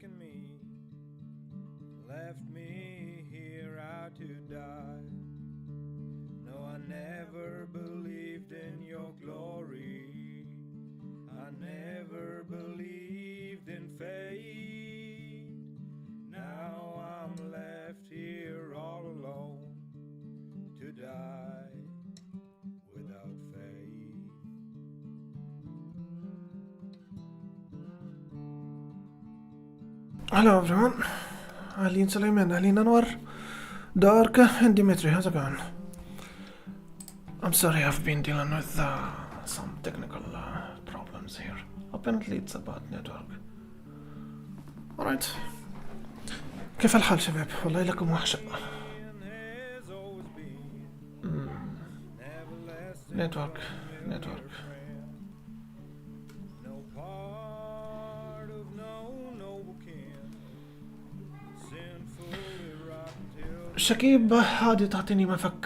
forsaken me, left me here out to die. No, I never believed in your glory. I never believed in fate. Now I'm left here all alone to die without faith. Hello everyone, أهلين سليمان أهلين أنور Dark and Dimitri, how's it going? I'm sorry I've been dealing with some technical problems here. Apparently it's about network. Alright. كيف الحال شباب؟ والله لكم وحشة. Network. شكيب هادي تعطيني مفك.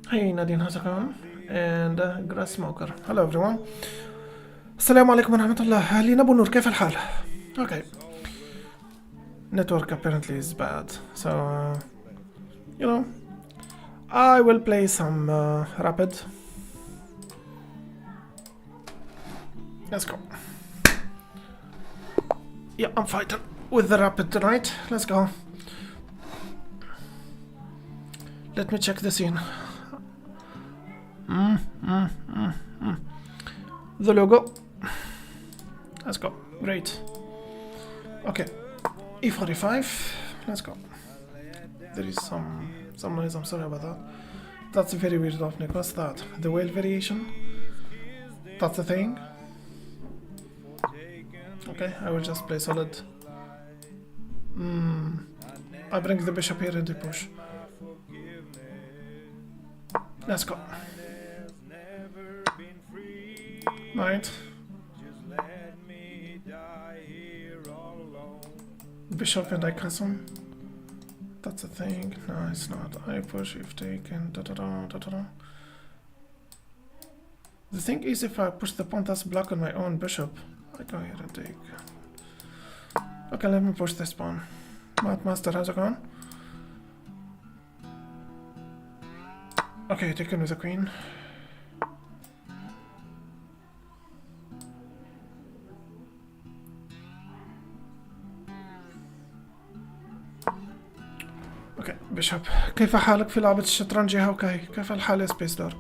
Hey Nadine, how's it going? And Grass Smoker. Hello everyone. السلام عليكم ورحمة الله. أهلين أبو نور كيف الحال؟ Okay. Network apparently is bad. So, you know, I will play some Rapid. Let's go. Yeah, I'm fighting with the Rapid tonight. Let's go. Let me check the scene. The logo. Let's go. Great. Okay. E45. Let's go. There is some noise. I'm sorry about that. That's very weird of Nick. What's that? The whale variation? That's the thing? Okay, I will just play solid. I bring the bishop here and the push. Let's go. Right. Bishop and I custom. That's a thing. No, it's not. I push if taken. The thing is, if I push the pawn that's blocking my own bishop, I go here and take. Okay, let me push this pawn. Master, how's it going? Okay, taken with the queen. اوكي بيشوب كيف حالك في لعبة الشطرنج يا هوكاي؟ كيف الحال يا سبيس دارك؟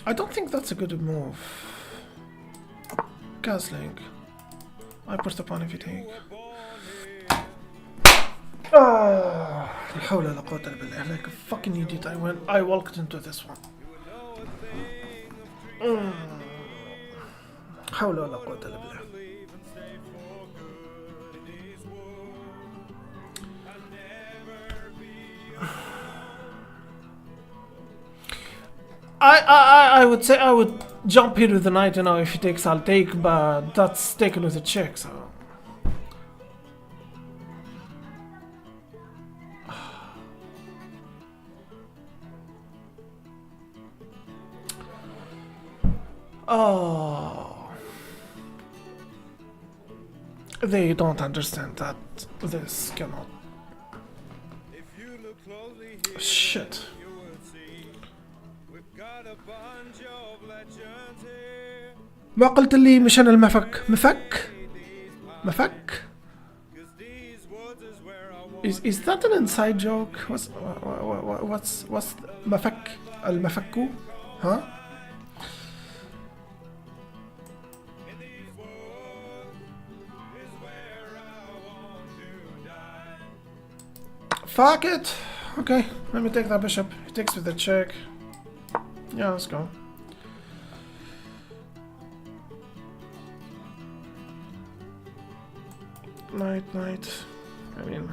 I don't think that's a good move. Castling. I push the pawn if you take. لا حول ولا قوة إلا بالله. Like a fucking idiot I walked into this one. حول ولا قوة إلا بالله. I would say I would jump here with the knight, you know, if he takes I'll take, but that's taken with a check, so. Oh. They don't understand that this cannot. Shit. ما قلت لي مشان المفك مفك is that an inside joke? What's مفك المفكو ها fuck it. Okay, let me take that bishop. He takes with the check. Yeah, let's go. Knight. I mean,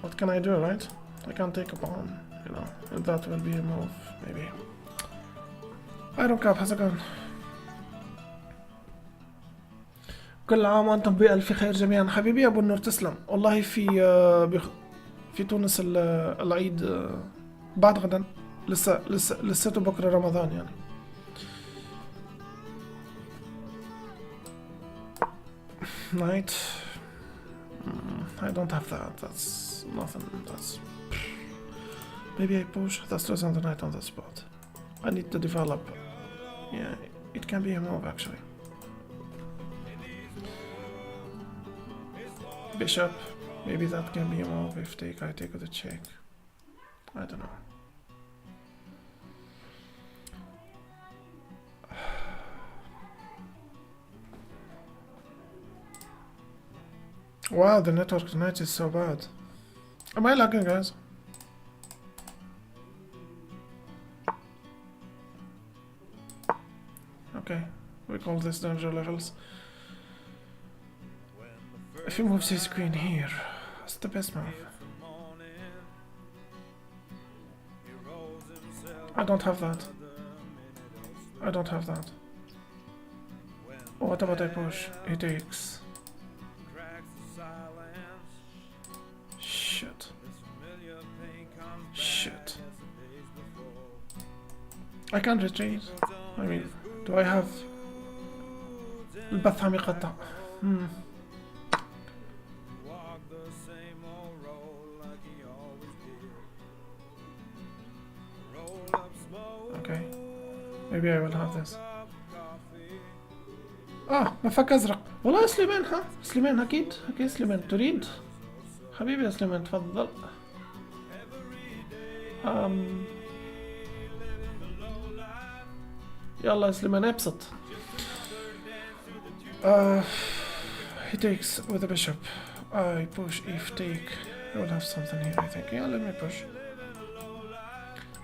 what can I do, right? I can't take a pawn, you know. That will be a move, maybe. I don't cap, how's it going? كل عام وانتم بألف خير جميعا. حبيبي يا ابو النور تسلم. والله في تونس العيد بعد غدا. لسه بكرة رمضان يعني. Night. I don't have that. That's nothing. That's... Maybe I push. That's losing the knight on that spot. I need to develop. Yeah, it can be a move actually. Bishop. Maybe that can be a move if I take with a check. I don't know. Wow, the network tonight is so bad. Am I lagging, guys? Okay, we call this danger levels. If he moves his queen here, it's the best move. I don't have that. I don't have that. What about I push? He takes. Shit. Shit. I can't retreat. I mean, do I have... البث عم يقطع. Okay. Maybe I will have this. مفك أزرق. والله يا سليمان ها؟ سليمان أكيد سليمان تريد؟ حبيبي يا سليمان تفضل. يلا يا سليمان ابسط. He takes with the bishop. I push if take. I will have something here I think. Yeah, let me push.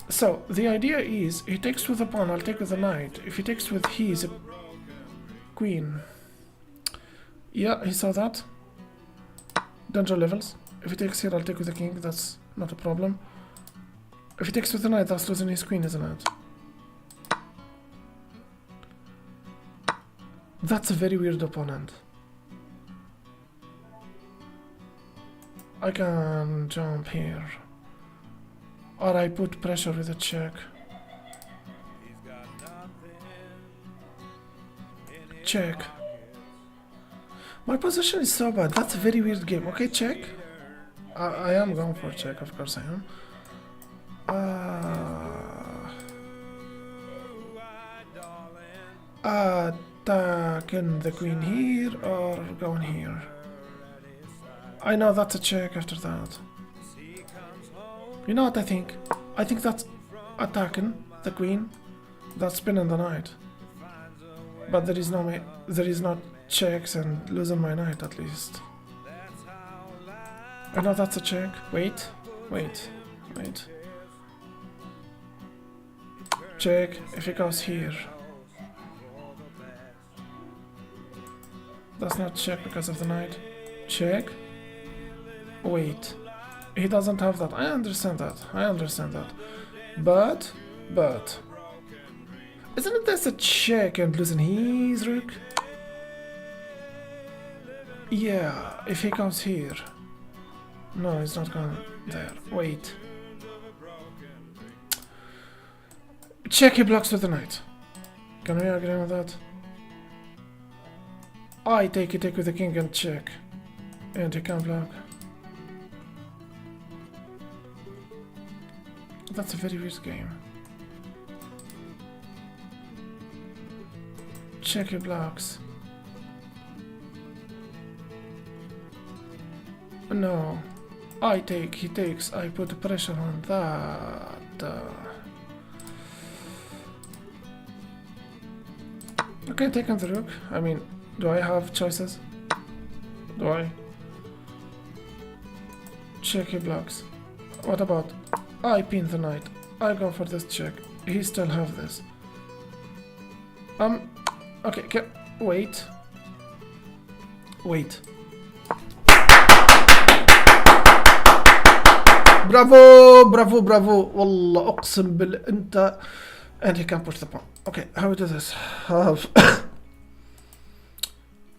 So the idea is he takes with the pawn, I'll take with the knight. If he takes with his queen. Yeah, he saw that. Danger levels. If he takes here, I'll take with the king. That's not a problem. If he takes with the knight, that's losing his queen, isn't it? That's a very weird opponent. I can jump here. Or I put pressure with a check. Check. My position is so bad. That's a very weird game. Okay, check. I am going for check, of course I am. Attacking the queen here or going here. I know that's a check after that. You know what I think? I think that's attacking the queen. That's spinning the knight. But there is not checks and losing my knight at least. I know that's a check. Wait. Check if it goes here. That's not check because of the knight. Check. Wait. He doesn't have that. I understand that. But isn't this a check and losing his rook? Yeah, if he comes here. No, he's not going there. Wait. Check, he blocks with the knight. Can we agree on that? I take with the king and check. And he can block. That's a very weird game. Check, he blocks. No. I take, he takes. I put pressure on that. Okay, taking the rook. I mean, do I have choices? Do I? Check, he blocks. What about? I pin the knight. I go for this check. He still have this. Okay, wait. برافو والله اقسم انت. And he can push the pawn. Okay, how we do this?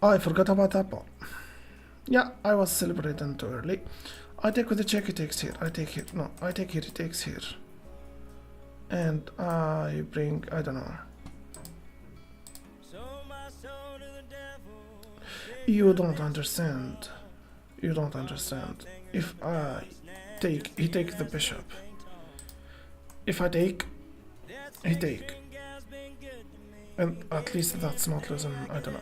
I forgot about that pawn. Yeah, I was celebrating too early. I take with the check, he takes here. I take here. No, I take here, he takes here. and I bring, I don't know. You don't understand. You don't understand. If I take, he take the bishop. If I take, he take. And at least that's not losing, I don't know.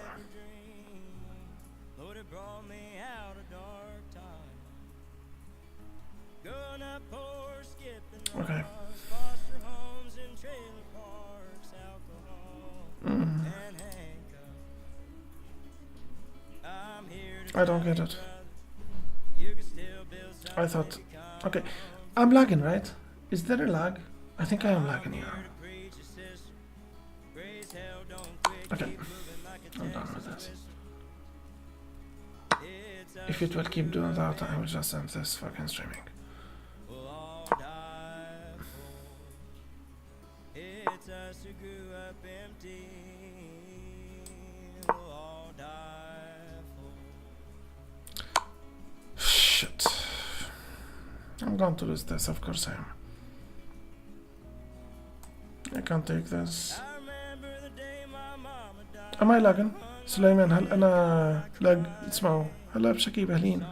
Okay. I don't get it. I thought, okay, I'm lagging, right? Is there a lag? I think I am lagging here. Okay, I'm done with this. If it will keep doing that, I will just end this fucking streaming. Shit. I'm going to lose this, of course I am. I can't take this. Am I lagging؟ سليمان هل أنا لاج؟ اسمعوا هلا بشكيب أهلين.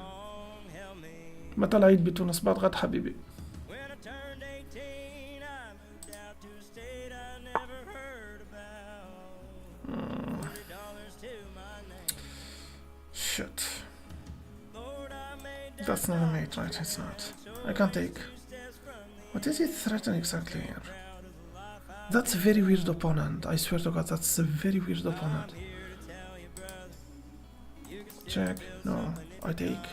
متى العيد بتونس؟ بعد غد حبيبي. Shit. That's not a mate, right? It's not. I can't take. What is he threatening exactly here? That's a very weird opponent. I swear to God, that's a very weird opponent. Check. No. I take.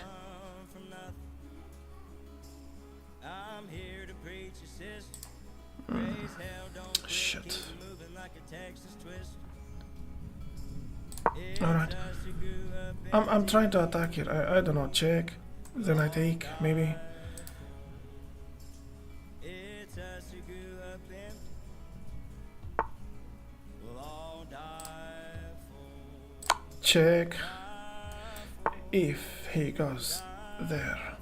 Shit. Alright. I'm trying to attack here. I don't know. Check. Then I take. Maybe. Check. If he goes there.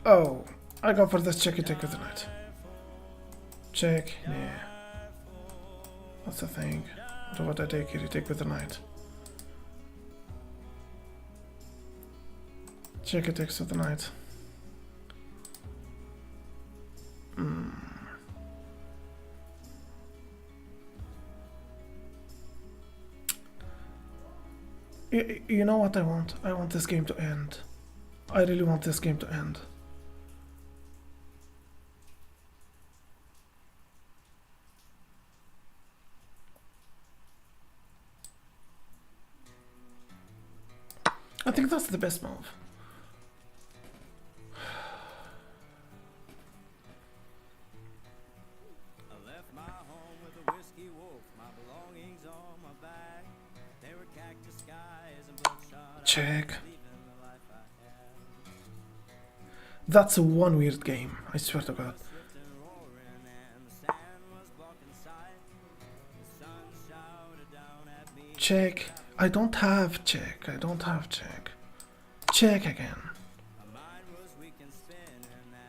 Oh, I go for this check. You take with the knight. Check. Yeah. That's the thing. So what I take here, you take with the knight. Check it takes with the knight. You know what I want? I want this game to end. I really want this game to end. I think that's the best move. Check. That's one weird game, I swear to God. Check. I don't have check. I don't have check. Check again.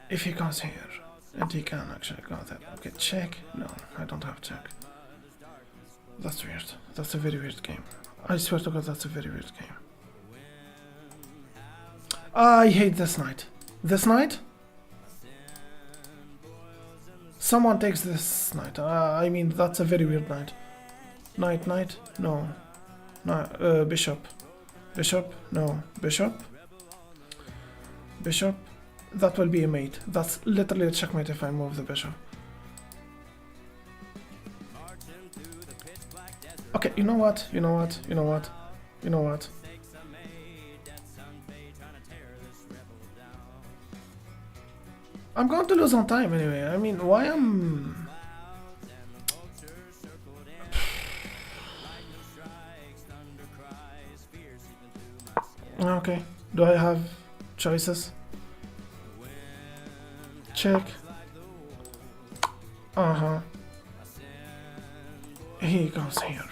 If he goes here, and he can actually go there. Okay, check. No, I don't have check. That's weird. That's a very weird game. I swear to God, that's a very weird game. I hate this knight. This knight? Someone takes this knight. I mean, that's a very weird knight. Knight? No. No, bishop. Bishop? No. Bishop? Bishop? That will be a mate. That's literally a checkmate if I move the bishop. Okay, you know what? I'm going to lose on time anyway. I mean, why am... Okay, do I have choices? Check. He goes here.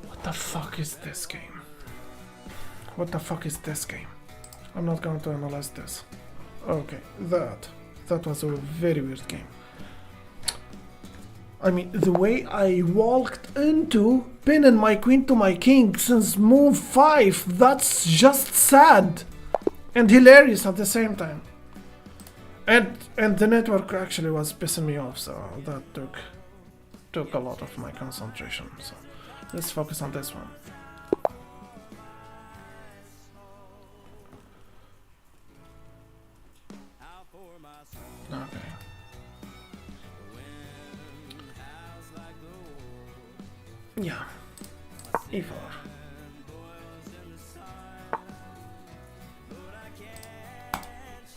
What the fuck is this game? What the fuck is this game? I'm not going to analyze this. Okay, that was a very weird game. I mean, the way I walked into pinning my queen to my king since move 5, that's just sad and hilarious at the same time. And the network actually was pissing me off, so that took a lot of my concentration. So let's focus on this one. Okay. Yeah. E4.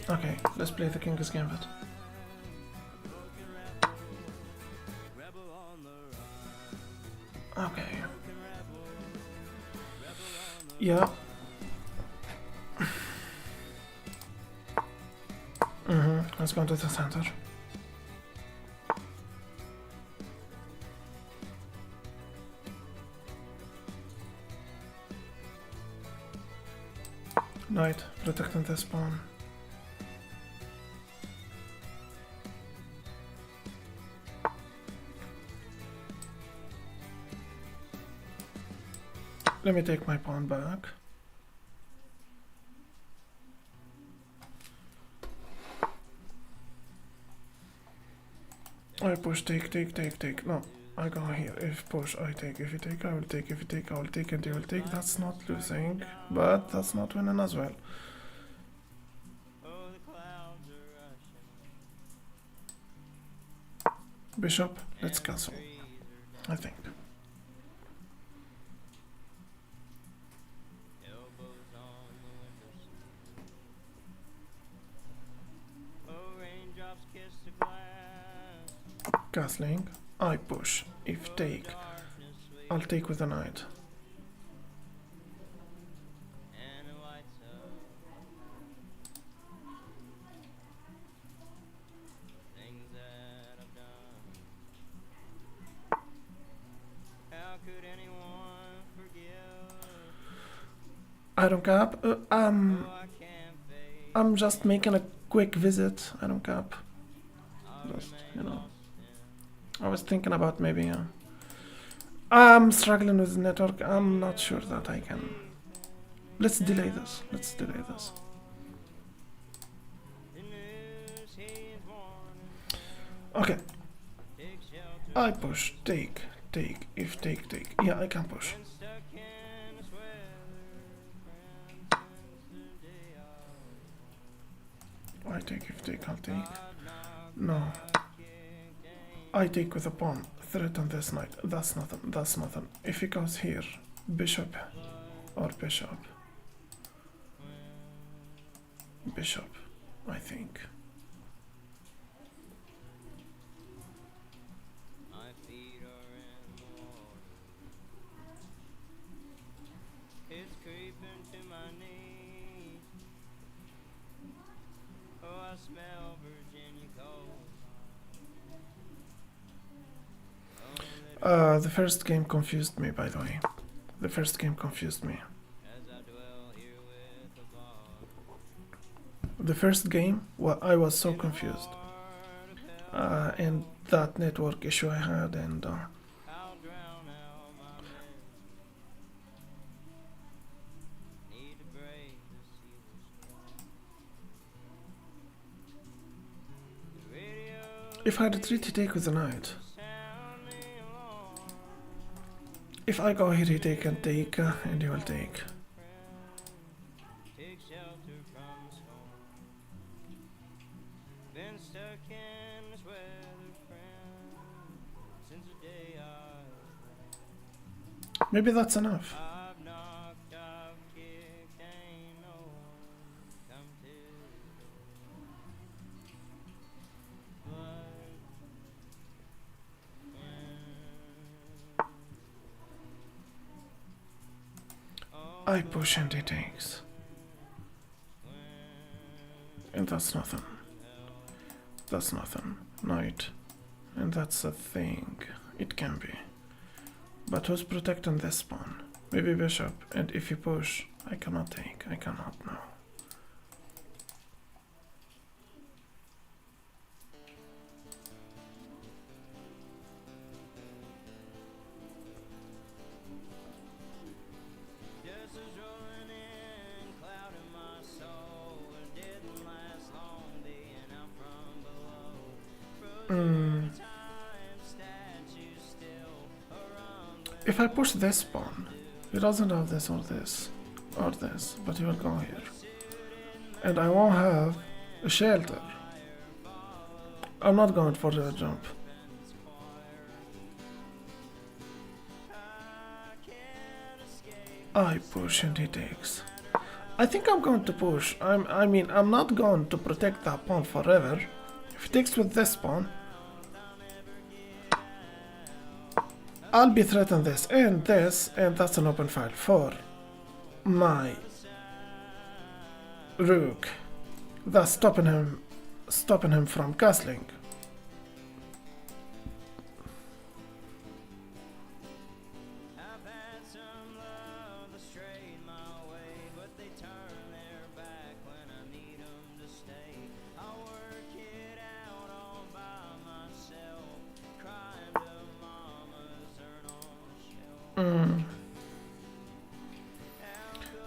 Okay, let's play the King's Gambit. Okay. Yeah. Let's go to the center. Knight, protecting the spawn. Let me take my pawn back. I push, take. No, I go here. If push, I take. If you take, I will take. If you take, I will take. And you will take. That's not losing, but that's not winning as well. Bishop, let's cancel, I think. Castling, I push. If take, I'll take with the knight. I don't cap. I'm just making a quick visit. I don't cap. Just, you know. I was thinking about maybe. I'm struggling with the network. I'm not sure that I can. Let's delay this. Okay. I push. Take. If take. Yeah, I can push. I take, if take, I'll take. No. I take with a pawn. Threaten this knight. That's nothing. If he goes here, bishop or bishop. Bishop, I think. The first game confused me, by the way. The first game confused me. The first game, well, I was so confused. And that network issue I had, and if I retreat, he take with the knight. If I go here, he take and take, and he will take. Maybe that's enough. I push and he takes. And that's nothing. That's nothing. Knight. And that's a thing. It can be. But who's protecting this pawn? Maybe bishop, and if you push, I cannot take, I cannot, no. If I push this pawn, he doesn't have this or this, or this, but he will go here. And I won't have a shelter. I'm not going for the jump. I push and he takes. I think I'm going to push. I'm not going to protect that pawn forever. If he takes with this pawn, I'll be threatened this, and that's an open file for my rook. That's stopping him from castling.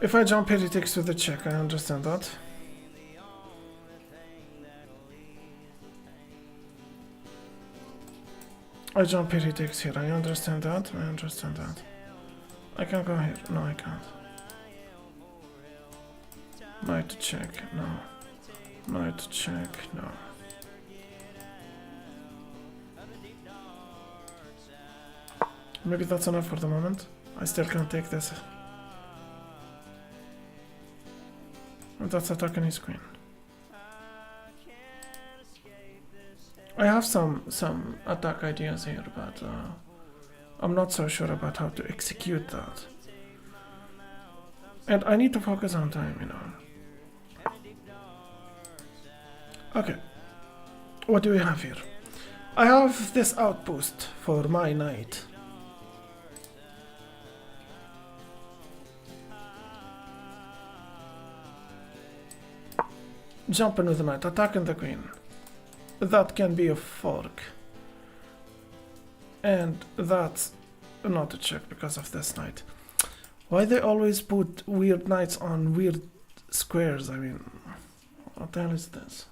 If I jump here, he takes with the check. I understand that. I jump here, he takes here. I understand that. I understand that. I can't go here. No, I can't. Knight check. No. Knight check. No. Maybe that's enough for the moment. I still can't take this. And that's attacking his queen. I have some attack ideas here, but I'm not so sure about how to execute that. And I need to focus on time, you know. Okay. What do we have here? I have this outpost for my knight. Jumping with the knight, attacking the queen. That can be a fork. And that's not a check because of this knight. Why they always put weird knights on weird squares? I mean, what the hell is this?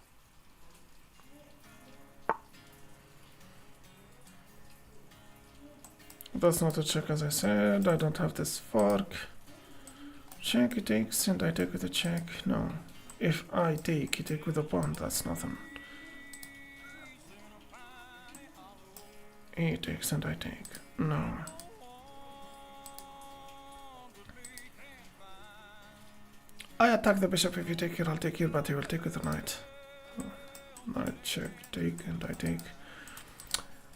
That's not a check, as I said. I don't have this fork. Check, he takes, and I take with a check. No. If I take, he take with a pawn. That's nothing. He takes and I take. No. I attack the bishop. If you take here, I'll take here, but he will take with the knight. Knight check, take, and I take.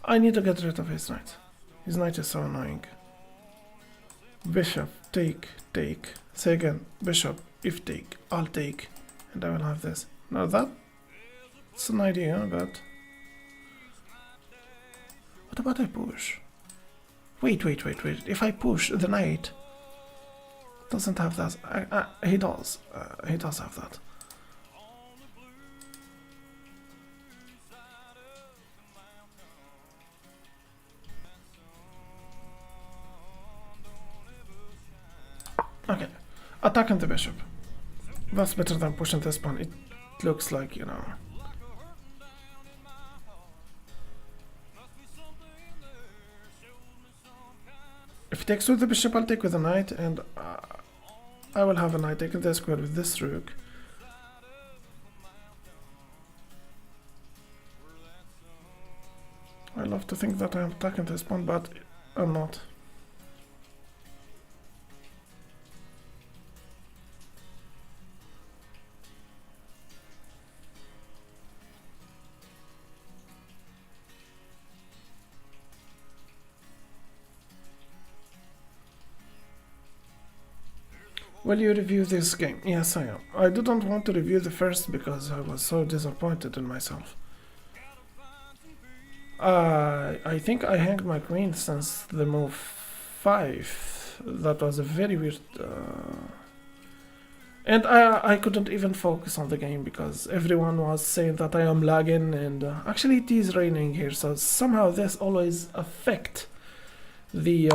I need to get rid of his knight. His knight is so annoying. Bishop, take, take. Say again, bishop, if take, I'll take. And I will have this. Now that's an idea, but... What about I push? Wait. If I push, the knight doesn't have that. He does. He does have that. Okay. Attacking the bishop. That's better than pushing this pawn. It looks like, you know... If he takes with the bishop, I'll take with the knight, and I will have a knight taking the square with this rook. I love to think that I am attacking this pawn, but I'm not. Will you review this game? Yes, I am. I didn't want to review the first because I was so disappointed in myself. I think I hanged my queen since the move 5. That was a very weird. And I couldn't even focus on the game because everyone was saying that I am lagging, and actually it is raining here, so somehow this always affect the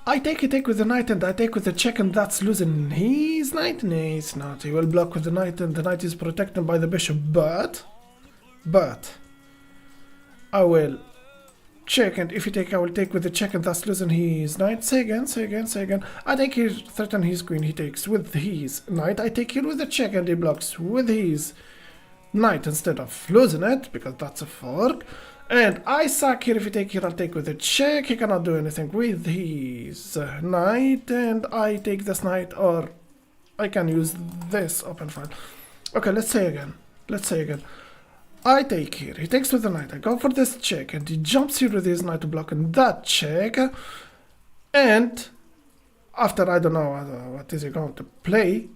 I take a take with the knight and I take with the check, and that's losing his knight. No, it's not. He will block with the knight and the knight is protected by the bishop, but I will check, and if you take, I will take with the check, and that's losing his knight. Say again, say again, say again. I take here, threaten his queen, he takes with his knight. I take here with the check, and he blocks with his knight instead of losing it, because that's a fork. And I sack here, if you take here, I'll take with the check. He cannot do anything with his knight, and I take this knight, or I can use this open file. Okay, let's say again. Let's say again. I take here, he takes with the knight, I go for this check, and he jumps here with his knight to block in that check, and after, I don't know what is he going to play,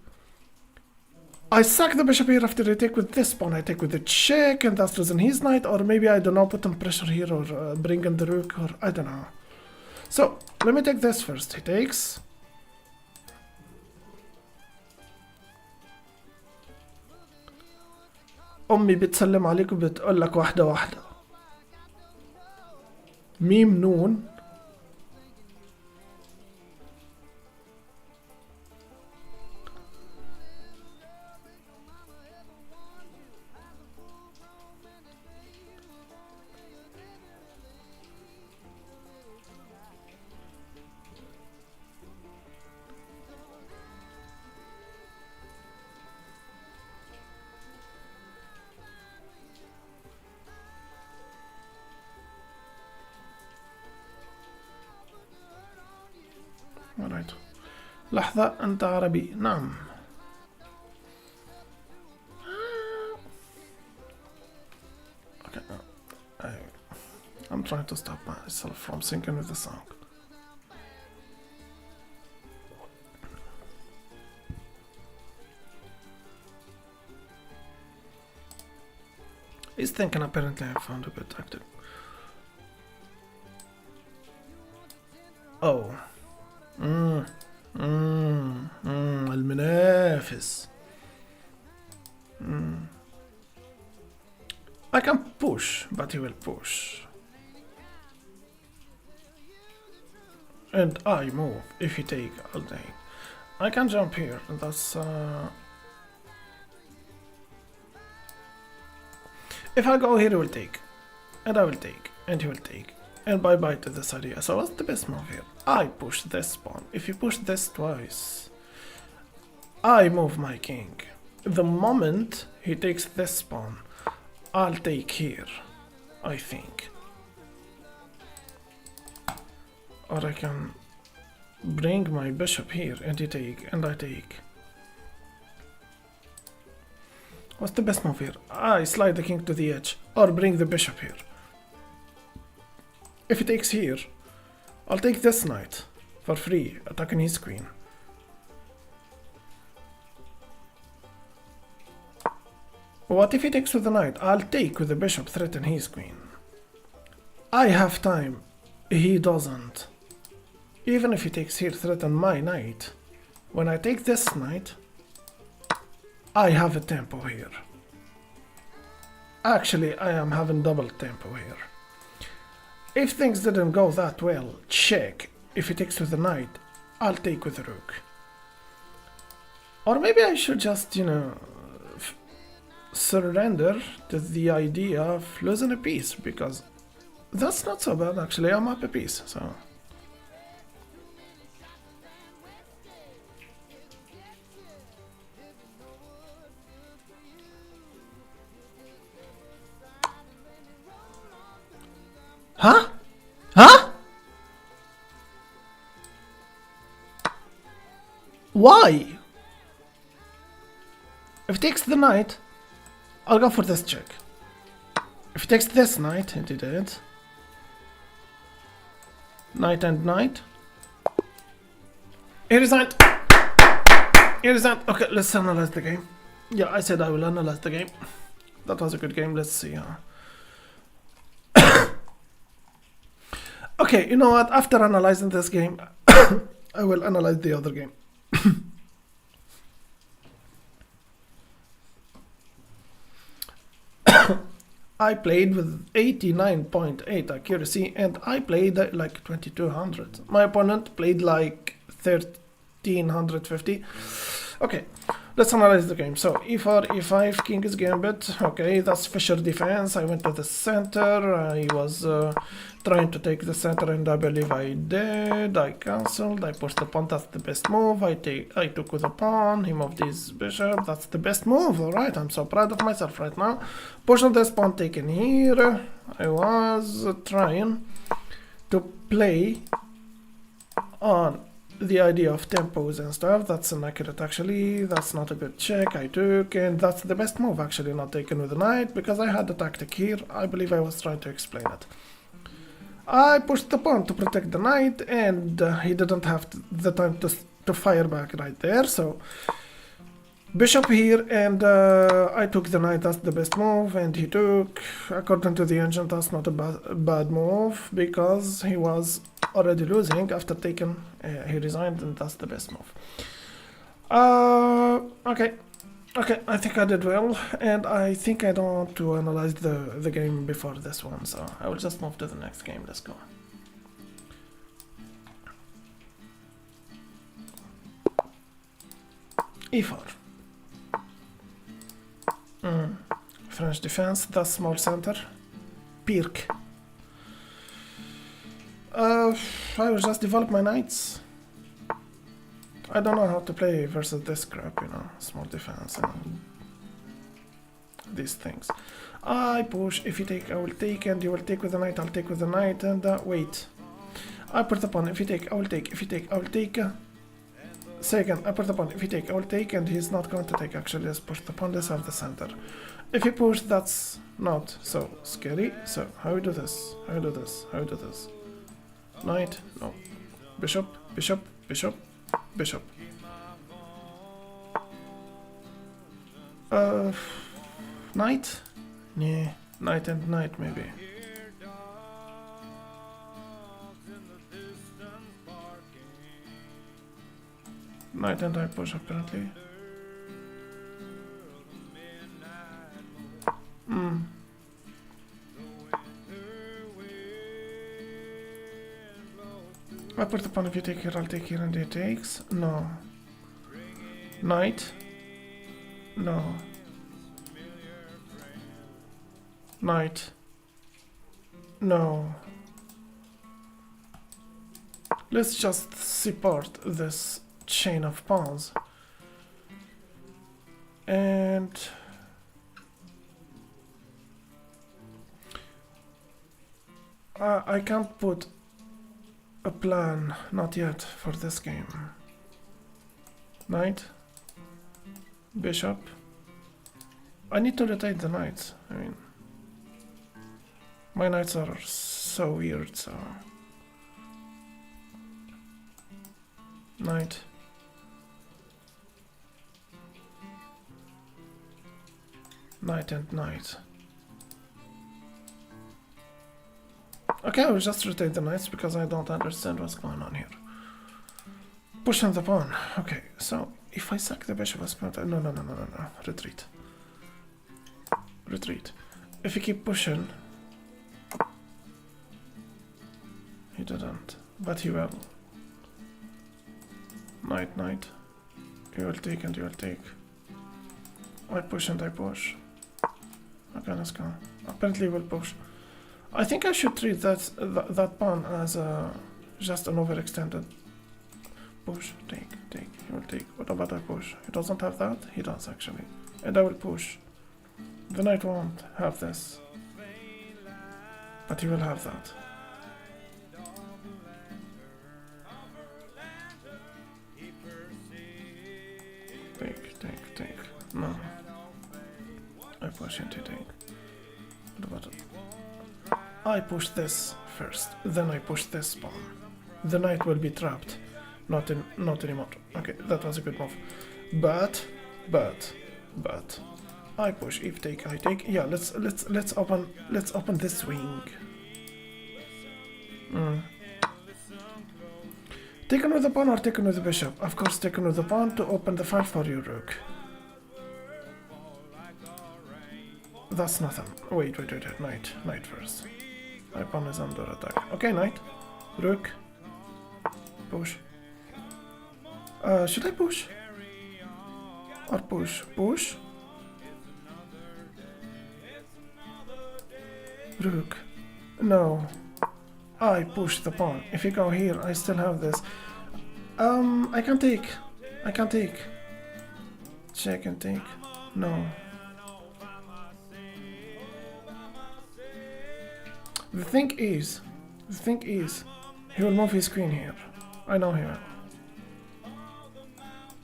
I sack the bishop here. After I take with this pawn, I take with the check, and that's losing his knight, or maybe, I don't know, put some pressure here, or bring in the rook, or I don't know. So, let me take this first. He takes. أمي بتسلم عليك وبتقول لك واحدة واحدة. ميم نون. Alright. لحظة أنت عربي. نعم. Okay. I'm trying to stop myself from syncing with the song. He's thinking apparently I found a good tactic. Oh. المنافس. I can push, but he will push. And I move. If he take, I'll take. I can jump here, and that's if I go here, he will take. And I will take. And he will take. And bye-bye to this idea. So what's the best move here? I push this pawn. If you push this twice, I move my king. The moment he takes this pawn, I'll take here, I think. Or I can bring my bishop here, and he take, and I take. What's the best move here? I slide the king to the edge, or bring the bishop here. If he takes here, I'll take this knight for free, attacking his queen. What if he takes with the knight? I'll take with the bishop, threaten his queen. I have time, he doesn't. Even if he takes here, threaten my knight. When I take this knight, I have a tempo here. Actually, I am having double tempo here. If things didn't go that well, check. If he takes with the knight, I'll take with the rook. Or maybe I should just, you know, surrender to the idea of losing a piece, because that's not so bad actually. I'm up a piece, so. Huh? Huh? Why? If he takes the knight, I'll go for this check. If he takes this knight, and he did. Knight and knight. He resigned. He resigned. Okay, let's analyze the game. Yeah, I said I will analyze the game. That was a good game. Let's see. Okay, you know what? After analyzing this game, I will analyze the other game. I played with 89.8 accuracy and I played like 2200. My opponent played like 1350. Okay, let's analyze the game. So e4, e5, king is gambit. Okay, that's Fisher defense. I went to the center. I was trying to take the center and I believe I did. I cancelled. I pushed the pawn. That's the best move. I took with the pawn. He moved his bishop. That's the best move. All right, I'm so proud of myself right now. Pushing this pawn taken here. I was trying to play on the idea of tempos and stuff. That's inaccurate actually. That's not a good check. I took, and that's the best move actually, not taken with the knight, because I had the tactic here. I believe I was trying to explain it. I pushed the pawn to protect the knight, and he didn't have the time to fire back right there, so bishop here, and I took the knight. That's the best move, and he took. According to the engine, that's not a bad move, because he was already losing after taking. He resigned, and that's the best move. Okay, I think I did well, and I think I don't want to analyze the game before this one, so I will just move to the next game. Let's go. e4. French defense, that's small center. Pirk. I will just develop my knights. I don't know how to play versus this crap, you know, small defense and these things. I push, if you take, I will take, and you will take with the knight, I'll take with the knight, and wait. I put the pawn, if you take, I will take, if you take, I will take. Second, I put the pawn, if you take, I will take, and he's not going to take actually. Let's push the pawn, let's have the center. If you push, that's not so scary. So, how we do this? How we do this? How we do this? Knight, no. Bishop, bishop, bishop, bishop. Knight? Yeah, knight and knight maybe. Knight and I push apparently. I put the pawn, if you take here, I'll take here, and he takes. No. Knight. No. Knight. No. Let's just support this chain of pawns. And I can't put a plan, not yet, for this game. Knight, bishop. I need to rotate the knights. I mean, my knights are so weird, so. Knight. Knight and knight. Okay, I will just rotate the knights because I don't understand what's going on here. Pushing the pawn. Okay, so if I sack the bishop, what's going to... No. Retreat. Retreat. If you keep pushing... He didn't, but he will. Knight, knight. You will take and you will take. I push and I push. Okay, let's go. Apparently he will push. I think I should treat that pawn as just an overextended push. Take. He will take. What about I push? He doesn't have that? He does actually. And I will push. The knight won't have this. But he will have that. Take. No. I push into take. What about it? I push this first, then I push this pawn. The knight will be trapped. Not anymore. Okay, that was a good move. But I push. If take, I take. Yeah, let's open this wing. Taken with the pawn or taken with the bishop? Of course, taken with the pawn to open the file for you, rook. That's nothing. Wait. Knight first. My pawn is under attack. Okay, knight. Rook. Push. Should I push? Or push? Push? Rook. No. I push the pawn. If you go here, I still have this. I can take. Check and take. No. The thing is, he will move his queen here. I know he will.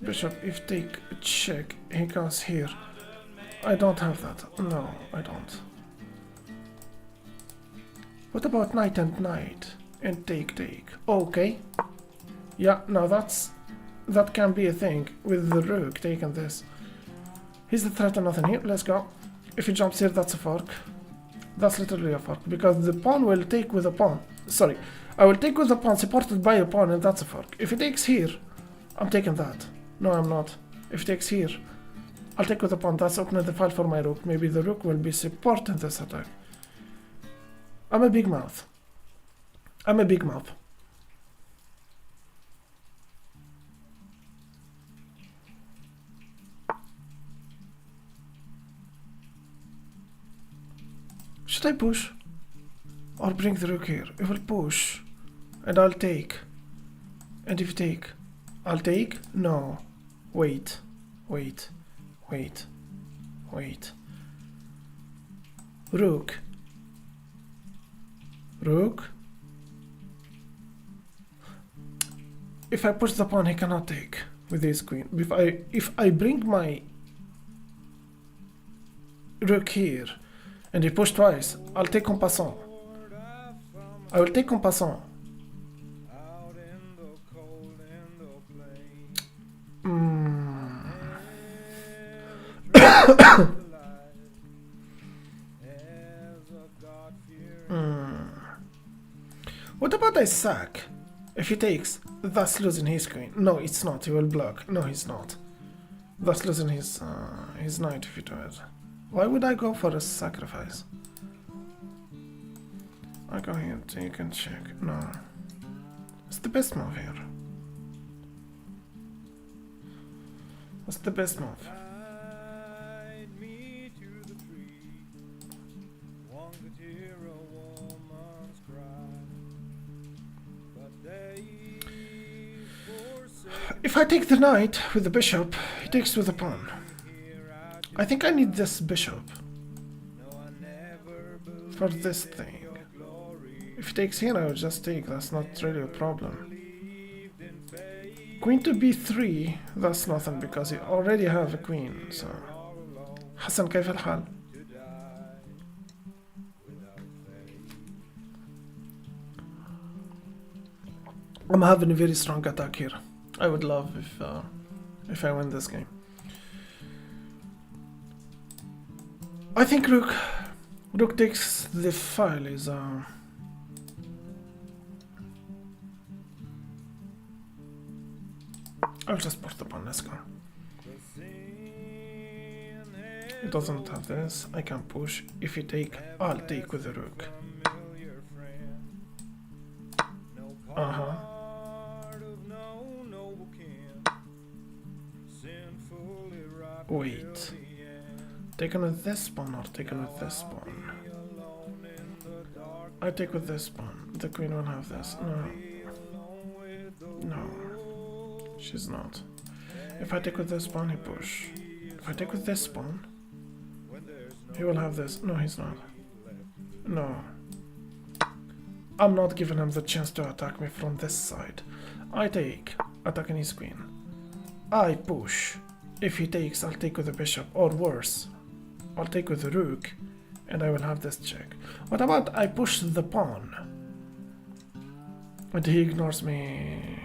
Bishop, if take check, he goes here. I don't have that. No, I don't. What about knight and knight? And take. Okay. Yeah, no, that can be a thing with the rook taking this. He's the threat and nothing here. Let's go. If he jumps here, that's a fork. That's literally a fork, because the pawn will take with a pawn. Sorry, I will take with a pawn supported by a pawn, and that's a fork. If he takes here, I'm taking that. No, I'm not. If he takes here, I'll take with a pawn. That's opening the file for my rook. Maybe the rook will be supporting this attack. I'm a big mouth. Should I push? Or bring the rook here? It will push. And I'll take. And if you take, I'll take? No. Wait. Rook. If I push the pawn, he cannot take with his queen. If I bring my rook here, and he pushed twice, I'll take en passant. I will take en passant. What about I sack? If he takes, thus losing his queen. No, it's not. He will block. No, he's not. Thus losing his knight if you do it. Why would I go for a sacrifice? I go here, take and check. No. It's the best move here. What's the best move? If I take the knight with the bishop, he takes with the pawn. I think I need this bishop for this thing. If he takes here, I will just take. That's not really a problem. Queen to b3, that's nothing because you already have a queen. So, Hassan, كيف الحال? I'm having a very strong attack here. I would love if I win this game. I think Rook takes the file is I'll just put the pawn, let's go. It doesn't have this, I can push. If you take, I'll take with the rook. Wait. Taken with this pawn or taken with this pawn? I take with this pawn. The queen will have this. No. She's not. If I take with this pawn, he push. If I take with this pawn, he will have this. No, he's not. No. I'm not giving him the chance to attack me from this side. I take, attacking his queen. I push. If he takes, I'll take with the bishop, or worse, I'll take with the rook, and I will have this check. What about I push the pawn? And he ignores me.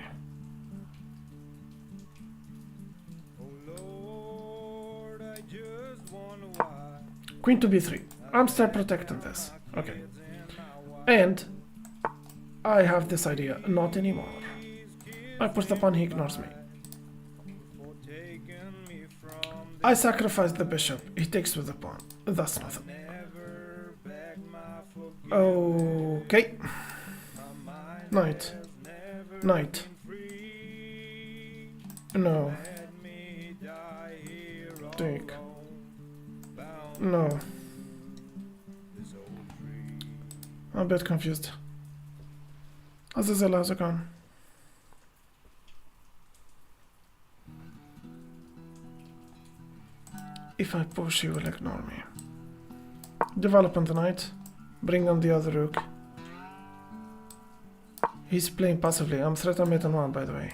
Queen to b3. I'm still protecting this. Okay. And I have this idea. Not anymore. I push the pawn, he ignores me. I sacrifice the bishop, he takes with the pawn. That's nothing. Okay. Knight. Knight. No. Take. No. I'm a bit confused. Azazel, how's it going? If I push, he will ignore me. Develop on the knight. Bring on the other rook. He's playing passively. I'm threat on mate on 1, by the way.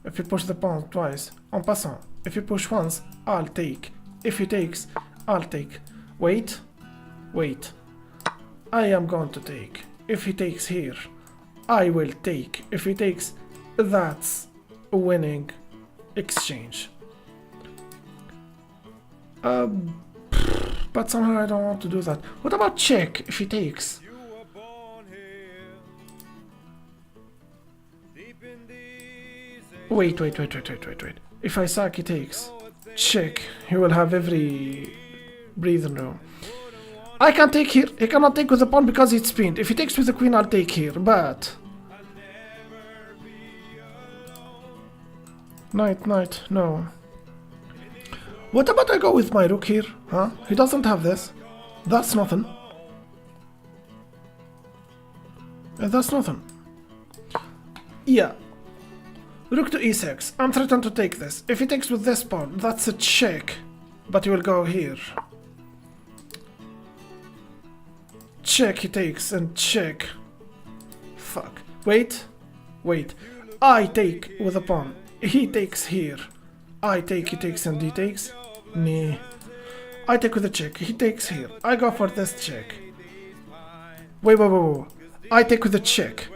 If he pushes the pawn twice, en passant. If he push once, I'll take. If he takes, I'll take. Wait. Wait. I am going to take. If he takes here, I will take. If he takes, that's a winning exchange. But somehow I don't want to do that. What about check if he takes? Wait. If I sack, he takes. Check. He will have every breathing room. I can't take here. He cannot take with the pawn because it's pinned. If he takes with the queen, I'll take here. But knight, no. What about I go with my rook here? Huh? He doesn't have this. That's nothing. That's nothing. Yeah. Rook to e6. I'm threatened to take this. If he takes with this pawn, that's a check. But he will go here. Check, he takes, and check. Fuck. Wait. I take with a pawn. He takes here. I take, he takes, and he takes. Nee. I take with a check. He takes here. I go for this check. Wait. I take with a check.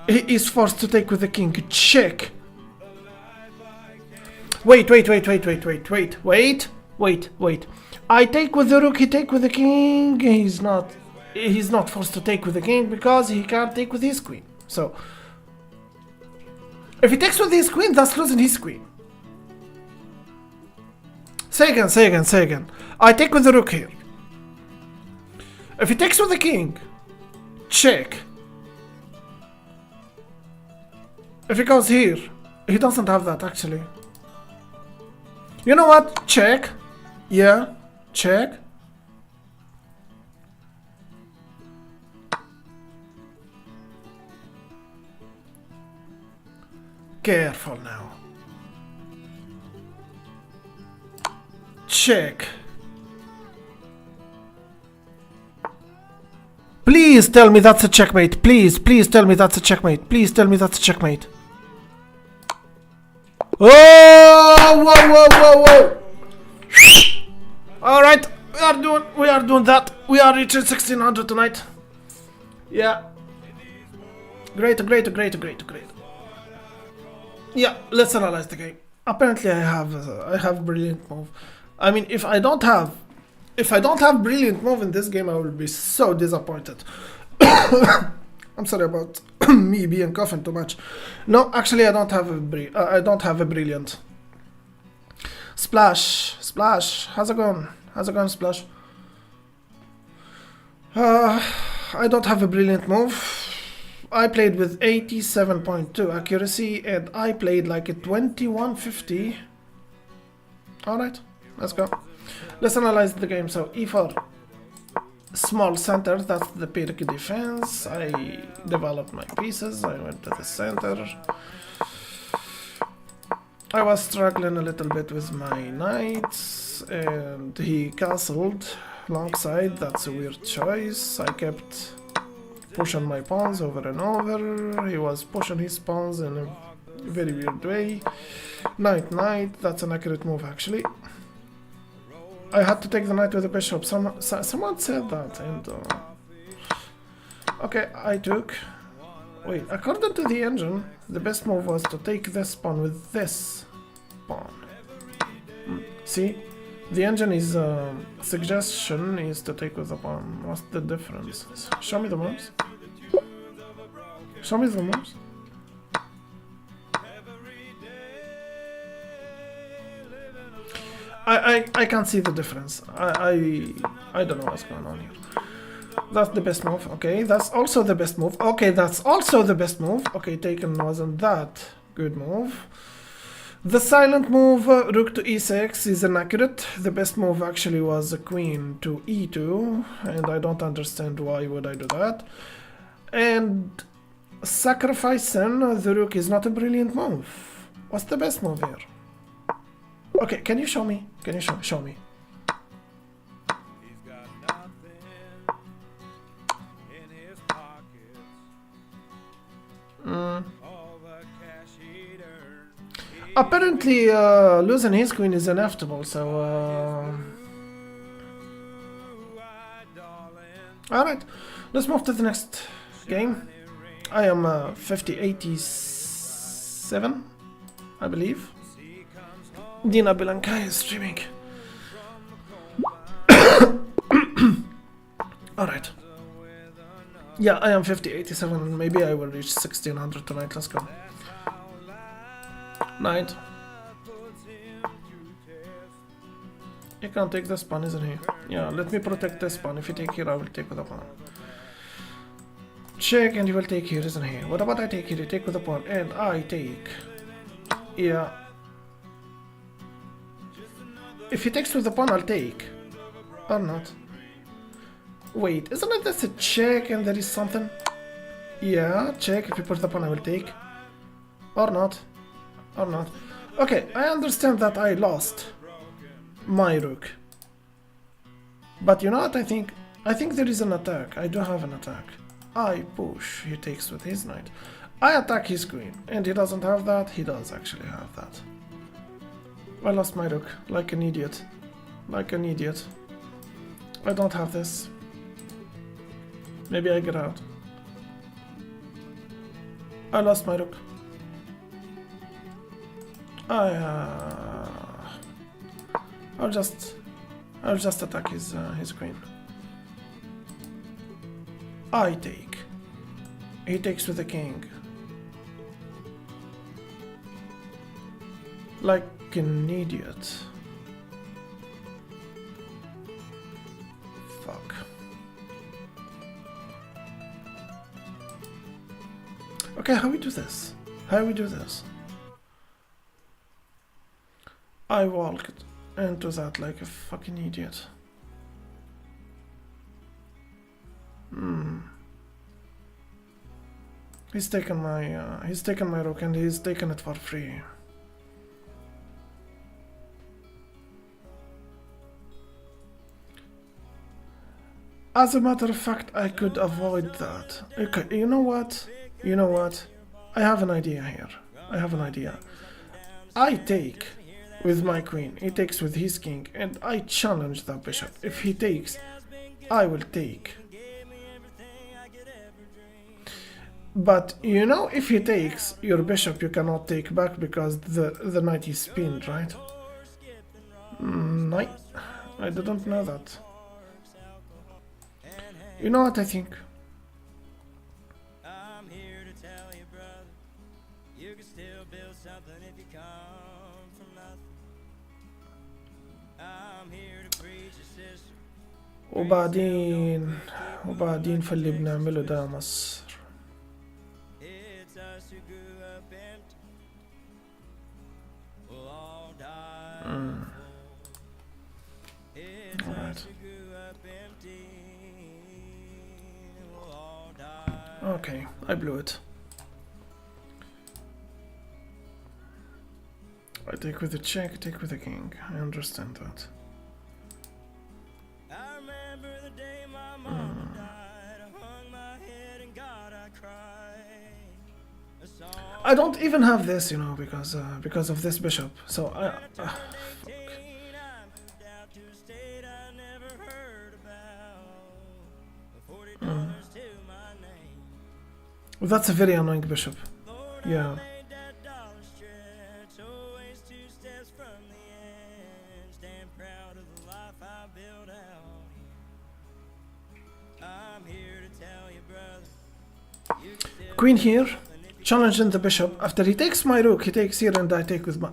He is forced to take with the king. Check. Wait. I take with the rook, he take with the king. He's not forced to take with the king because he can't take with his queen. So if he takes with his queen, that's losing his queen. Say again. I take with the rook here. If he takes with the king, check. If he goes here, he doesn't have that actually. You know what? Check. Yeah, check. Careful now. Check. Please tell me that's a checkmate. Please tell me that's a checkmate. Please tell me that's a checkmate. Oh, whoa. All right, we are doing that. We are reaching 1600 tonight. Yeah. Great. Yeah, let's analyze the game. Apparently, I have brilliant move. I mean, if I don't have brilliant move in this game, I will be so disappointed. I'm sorry about me being coughing too much. No, actually, I don't have a brilliant. Splash. How's it going, Splash? I don't have a brilliant move. I played with 87.2 accuracy and I played like a 2150. Alright, let's go. Let's analyze the game. So e4, small center, that's the Pirk defense. I developed my pieces, I went to the center. I was struggling a little bit with my knights and he castled long side. That's a weird choice. I kept pushing my pawns over and over. He was pushing his pawns in a very weird way. Knight, that's an accurate move actually. I had to take the knight with the bishop. Someone said that and okay, I took. Wait, according to the engine, the best move was to take this pawn with this pawn. See? The engine is suggestion is to take with the pawn. What's the difference? Show me the moves. I can't see the difference. I don't know what's going on here. That's the best move. Okay, that's also the best move. Okay, that's also the best move. Okay, taken wasn't that good move. The silent move, rook to e6, is inaccurate. The best move actually was queen to e2, and I don't understand why would I do that. And sacrificing the rook is not a brilliant move. What's the best move here? Okay, can you show me? Can you show me? He's got nothing in his pockets. All the cash he'd earned. Apparently, losing his queen is inevitable, so... Alright, let's move to the next game. I am 5087, I believe. Dina Belankai is streaming. Alright. Yeah, I am 5087. Maybe I will reach 1600 tonight. Let's go. Knight. You can't take this pawn, isn't he? Yeah, let me protect this pawn. If you take here, I will take with the pawn. Check, and he will take here, isn't he? What about I take here? You take with the pawn, and I take. Yeah. If he takes with the pawn, I'll take. Or not. Wait, isn't it this a check and there is something? Yeah, check. If you put the pawn, I will take. Or not. Or not. Okay, I understand that I lost my rook. But you know what I think? I think there is an attack. I do have an attack. I push. He takes with his knight. I attack his queen. And he doesn't have that. He does actually have that. I lost my rook. Like an idiot. Like an idiot. I don't have this. Maybe I get out. I lost my rook. I'll just attack his queen. I take. He takes with the king. Like an idiot. Fuck. Okay, how we do this? How we do this? I walked into that like a fucking idiot. He's taken my rook and he's taken it for free. As a matter of fact, I could avoid that. Okay, you know what? You know what? I have an idea here. I have an idea. I take with my queen, he takes with his king, and I challenge the bishop. If he takes, I will take. But you know, if he takes your bishop, you cannot take back because the knight is pinned, right? Knight? I didn't know that. You know what I think? I'm here to tell you, brother, you can still build something if you come from nothing. I'm here to preach your sister. وبعدين فاللي بنعمله ده مصر. It's us who grew up empty. We'll all die. It's us who grew up empty. Okay, I blew it. I take with the check, take with the king. I understand that. I remember the day my mom died. I hung my head and God I cried. I don't even have this, you know, because of this bishop. So fuck. That's a very annoying bishop. Yeah. Queen here, challenging the bishop. After he takes my rook, he takes here and I take with my...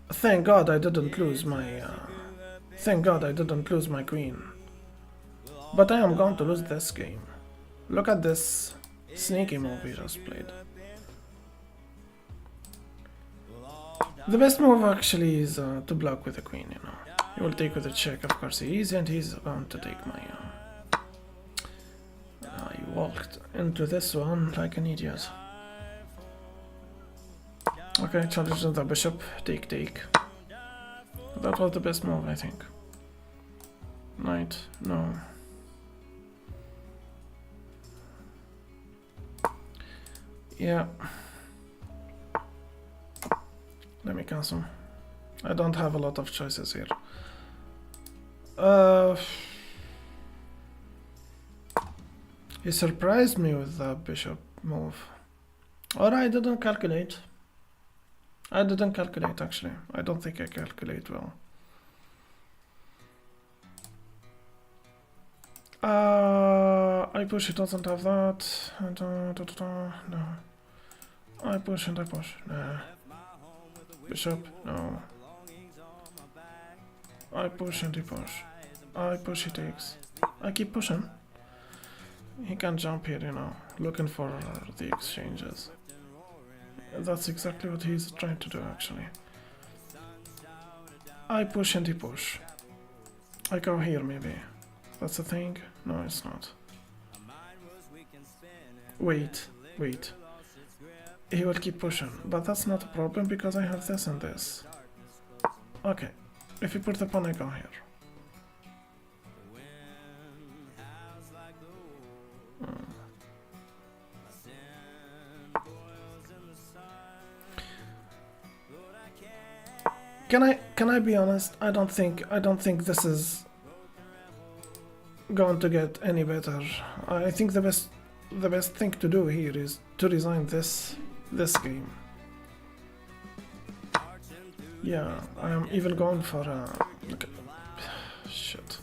Thank God I didn't lose my... thank God I didn't lose my queen. But I am going to lose this game. Look at this sneaky move we just played. The best move actually is to block with the queen, you know. He will take with a check, of course he is, and he's going to take my... I walked into this one like an idiot. Okay, challenge the bishop, take. That was the best move, I think. Knight, no. Yeah. Let me cancel. I don't have a lot of choices here. He surprised me with the bishop move. Or I didn't calculate. I didn't calculate actually. I don't think I calculate well. I push, he doesn't have that. No. I push and I push. Nah. Bishop, no. I push and he push. I push, he takes. I keep pushing. He can jump here, you know, looking for the exchanges. That's exactly what he's trying to do, actually. I push and he push. I go here, maybe. That's the thing? No, it's not. Wait. He will keep pushing, but that's not a problem because I have this and this. Okay, if you put the pawn, I go here. Can I be honest? I don't think this is going to get any better. I think the best thing to do here is to resign this game. Yeah, I am even going for okay. Shit.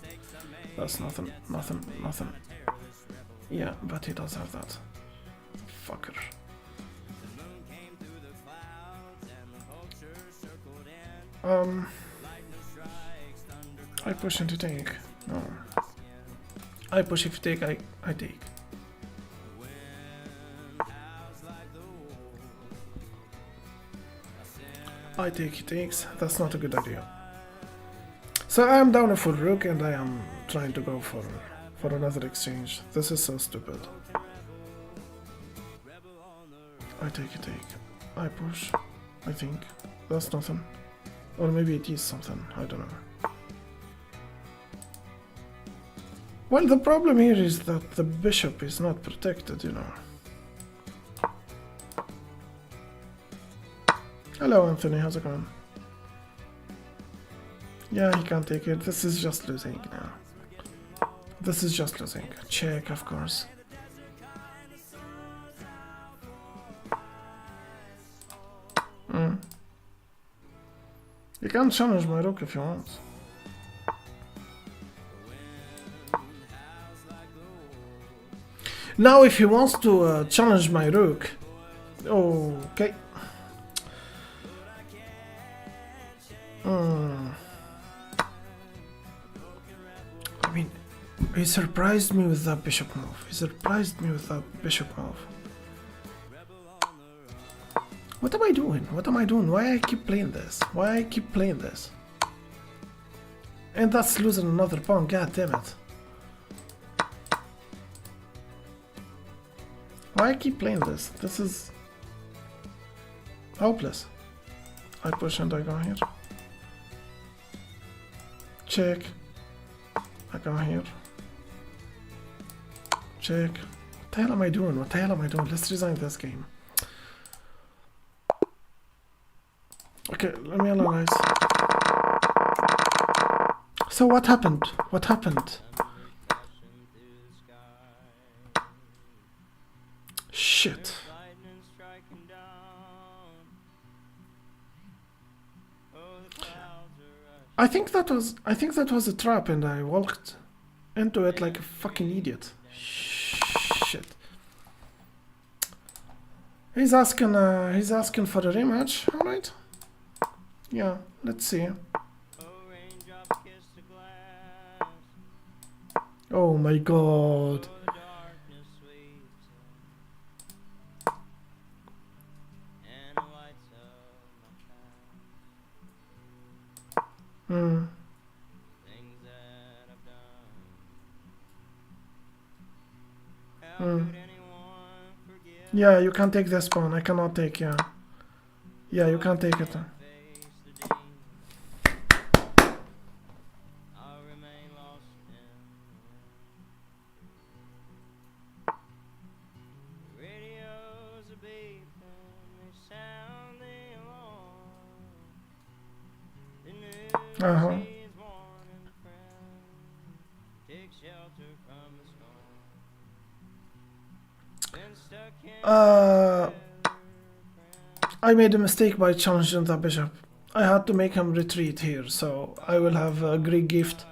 That's nothing. Yeah, but he does have that. Fucker. I push and you take. No. I push, if you take, I take. I take, he takes. That's not a good idea. So I am down a full rook and I am trying to go for another exchange. This is so stupid. I take, he take. I push, I think. That's nothing. Or maybe it is something, I don't know. Well, the problem here is that the bishop is not protected, you know. Hello, Anthony, how's it going? Yeah, he can't take it. This is just losing now. This is just losing. Check, of course. You can challenge my rook if you want. Now, if he wants to challenge my rook, okay. I mean, he surprised me with that bishop move. What am I doing? Why I keep playing this? And that's losing another pawn, god damn it. Why I keep playing this? This is hopeless. I push and I go here. Check. I go here. Check. What the hell am I doing? Let's resign this game. Okay, let me analyze. So what happened? Shit. I think that was a trap and I walked into it like a fucking idiot. Shit. He's asking for a rematch, alright? Yeah, let's see. Oh my god. Hmm. Hmm. Yeah, you can't take this pawn. I cannot take, yeah. Yeah, you can't take it. Uh-huh. I made a mistake by challenging the bishop. I had to make him retreat here, so I will have a Greek gift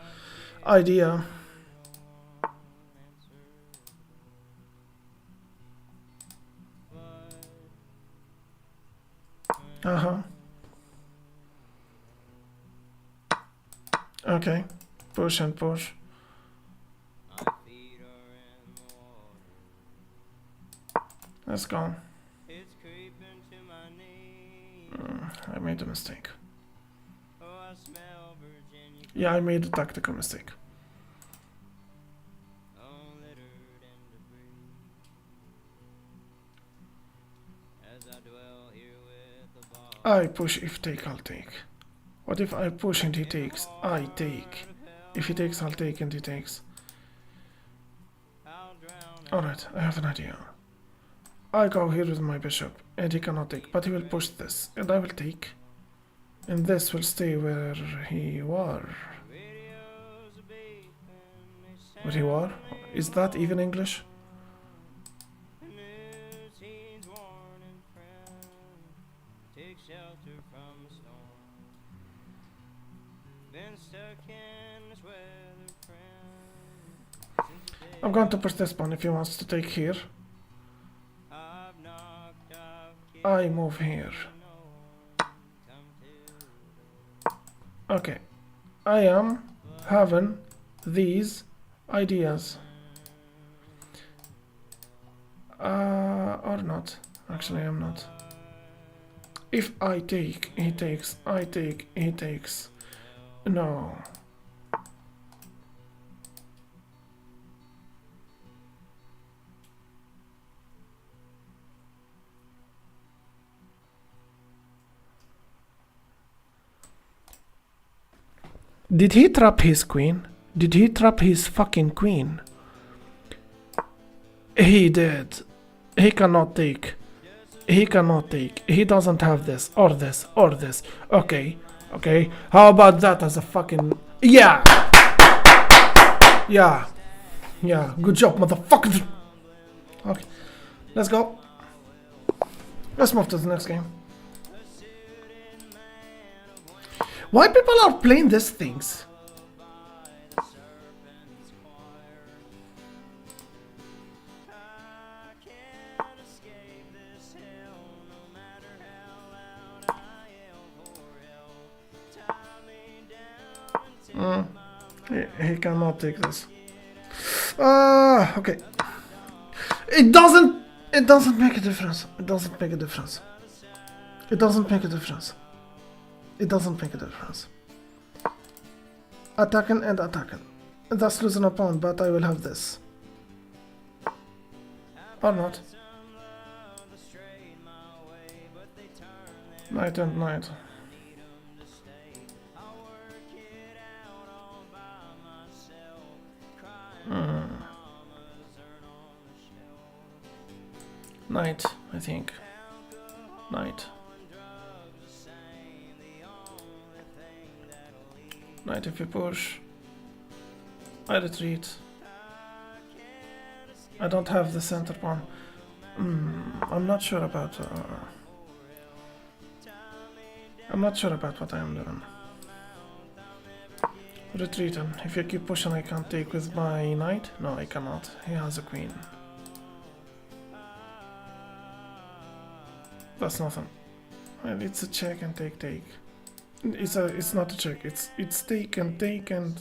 idea. Uh-huh. Okay. Push and push. Let's go. I made a mistake. Yeah, I made a tactical mistake. I push, if take, I'll take. What if I push and he takes? I take. If he takes, I'll take and he takes. Alright, I have an idea. I go here with my bishop and he cannot take, but he will push this and I will take. And this will stay where he were. Where he were? Is that even English? I'm going to push this pawn if he wants to take here. I move here. Okay. I am having these ideas. Or not. Actually, I'm not. If I take, he takes. I take, he takes. No. Did he trap his queen? Did he trap his fucking queen? He did. He cannot take. He cannot take. He doesn't have this, or this, or this. Okay, okay. How about that as a fucking... Yeah! Yeah. Yeah, good job, motherfucker. Okay, let's go. Let's move to the next game. Why people are playing these things? He cannot take this. Okay. It doesn't make a difference. It doesn't make a difference. It doesn't make a difference. It doesn't make a difference. Attacking and attacking. That's losing a pawn, but I will have this. Or not. Knight and knight. Knight, I think. Knight. Knight if you push. I retreat. I don't have the center pawn. I'm not sure about... I'm not sure about what I am doing. Retreating. If you keep pushing, I can't take with my knight. No, I cannot. He has a queen. That's nothing. Well, it's a check and take. It's not a check. It's take and take and.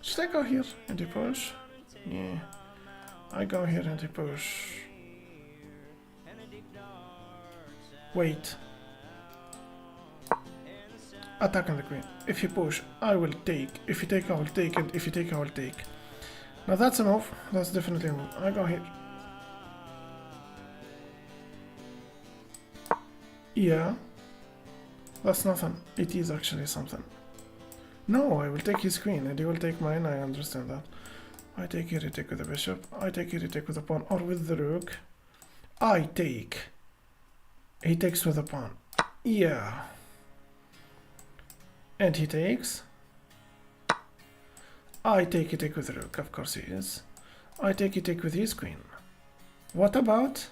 Should I go here and he push? Yeah. I go here and he push. Wait. Attack on the queen. If he push, I will take. If he take, I will take. And if he take, I will take. Now that's a move. That's definitely a move. I go here. Yeah. That's nothing. It is actually something. No, I will take his queen and he will take mine. I understand that. I take here, he take with the bishop. I take here, he take with the pawn or with the rook. I take. He takes with the pawn. Yeah. And he takes. I take, he take with the rook. Of course he is. I take, he take with his queen. What about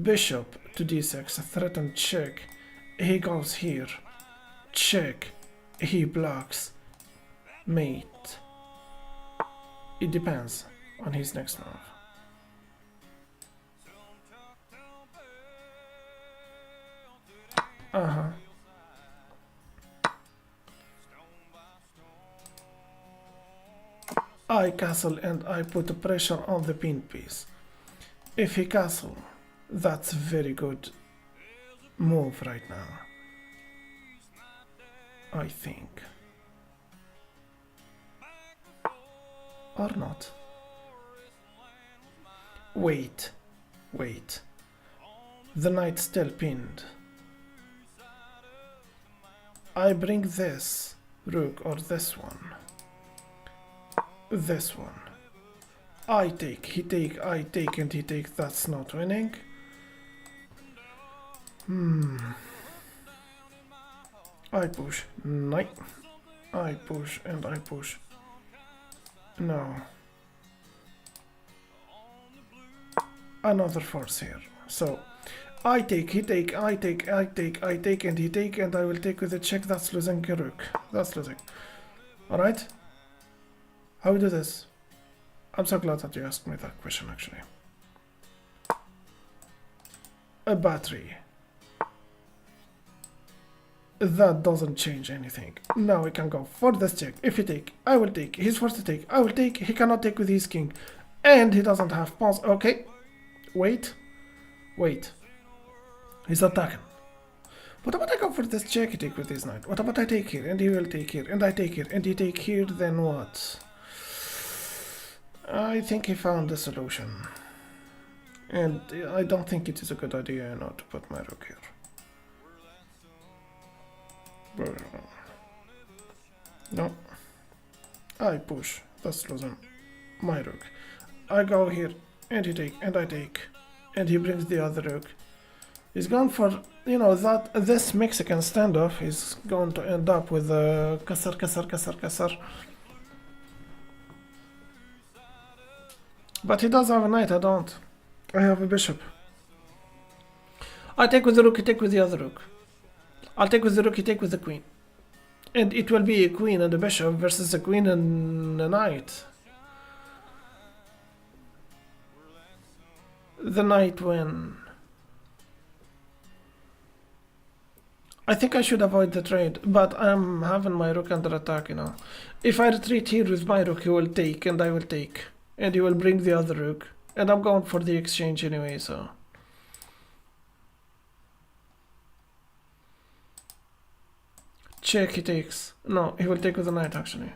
bishop to d6? A threatened check. He goes here. Check. He blocks. Mate. It depends on his next move. I castle and I put pressure on the pin piece. If he castle, that's very good move right now. I think. Or not. Wait. The knight's still pinned. I bring this rook or this one. This one. I take, he take, I take and he take. That's not winning. I push. Knight. I push and I push. No. Another force here. So I take, he take, I take, I take, I take and he take and I will take with a check. That's losing a rook. That's losing. Alright? How we do this? I'm so glad that you asked me that question actually. A battery. That doesn't change anything. Now we can go for this check. If he take, I will take. He's forced to take. I will take. He cannot take with his king. And he doesn't have pawns. Okay. Wait. He's attacking. What about I go for this check he take with his knight? What about I take here and he will take here and I take here and he take here, then what? I think he found the solution. And I don't think it is a good idea not to put my rook here. No. I push. That's losing my rook. I go here and he take and I take. And he brings the other rook. He's gone for, you know, that this Mexican standoff is going to end up with a kasar. But he does have a knight, I don't. I have a bishop. I take with the rook, he take with the other rook. I'll take with the rook, he take with the queen. And it will be a queen and a bishop versus a queen and a knight. The knight win. I think I should avoid the trade, but I'm having my rook under attack, you know. If I retreat here with my rook, he will take and I will take. And he will bring the other rook. And I'm going for the exchange anyway, so... Check, he takes. No, he will take with the knight, actually.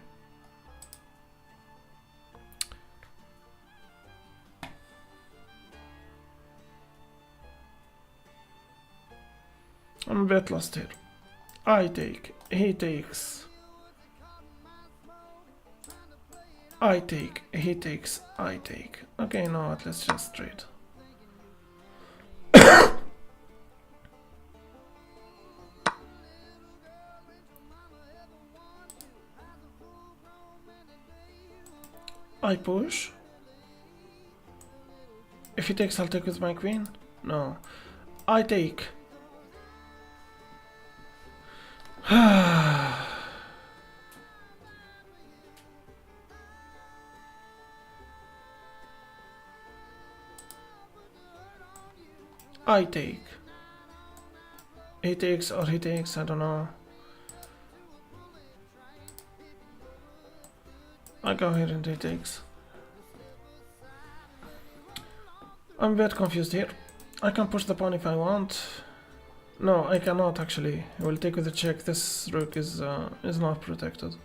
I'm a bit lost here. I take, he takes. I take, he takes, I take. Okay, you know what, let's just trade. I push. If he takes, I'll take with my queen. No. I take. I take. He takes or he takes, I don't know. I go here and he takes. I'm a bit confused here. I can push the pawn if I want. No, I cannot actually. I will take with the check. This rook is not protected.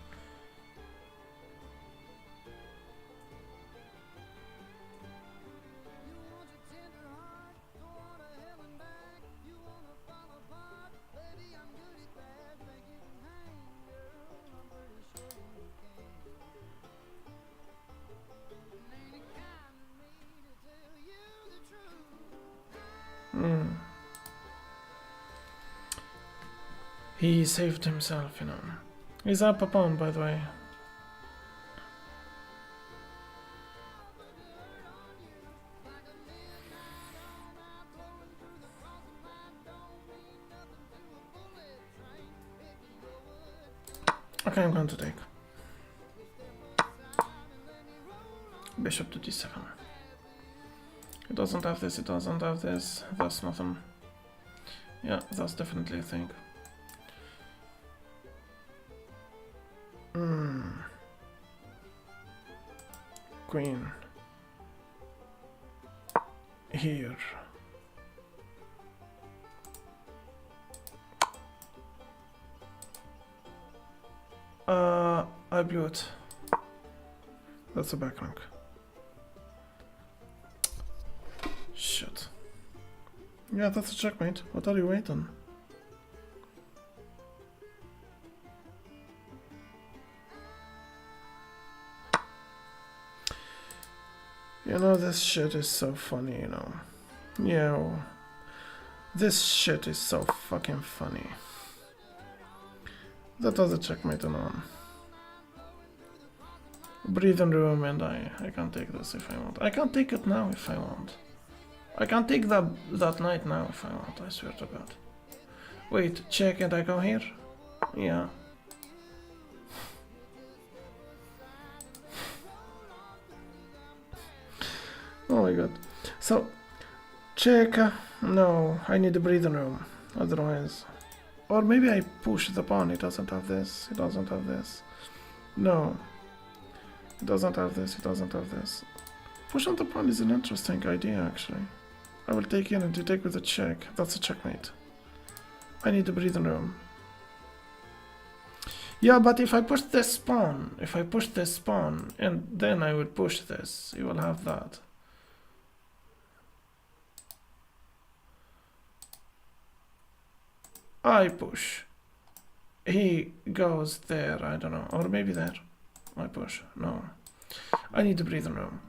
He saved himself, you know. He's up a pawn, by the way. Okay, I'm going to take. Bishop to d7. It doesn't have this, it doesn't have this. That's nothing. Yeah, that's definitely a thing. Queen. Here. I blew it. That's a back rank. Shit. Yeah, that's a checkmate. What are you waiting? You know, this shit is so funny, you know. Yeah, this shit is so fucking funny. That was a checkmate on one. Breathe in room and I can take this if I want. I can take it now if I want. I can take that knight now if I want, I swear to God. Wait, check and I go here? Yeah. Oh my God. So, check. No, I need a breathing room. Otherwise. Or maybe I push the pawn. It doesn't have this. It doesn't have this. No. It doesn't have this. It doesn't have this. Pushing the pawn is an interesting idea, actually. I will take in and you take with a check. That's a checkmate. I need a breathing room. Yeah, but if I push this pawn, and then I will push this, you will have that. I push. He goes there, I don't know. Or maybe there. I push. No. I need a breathing room.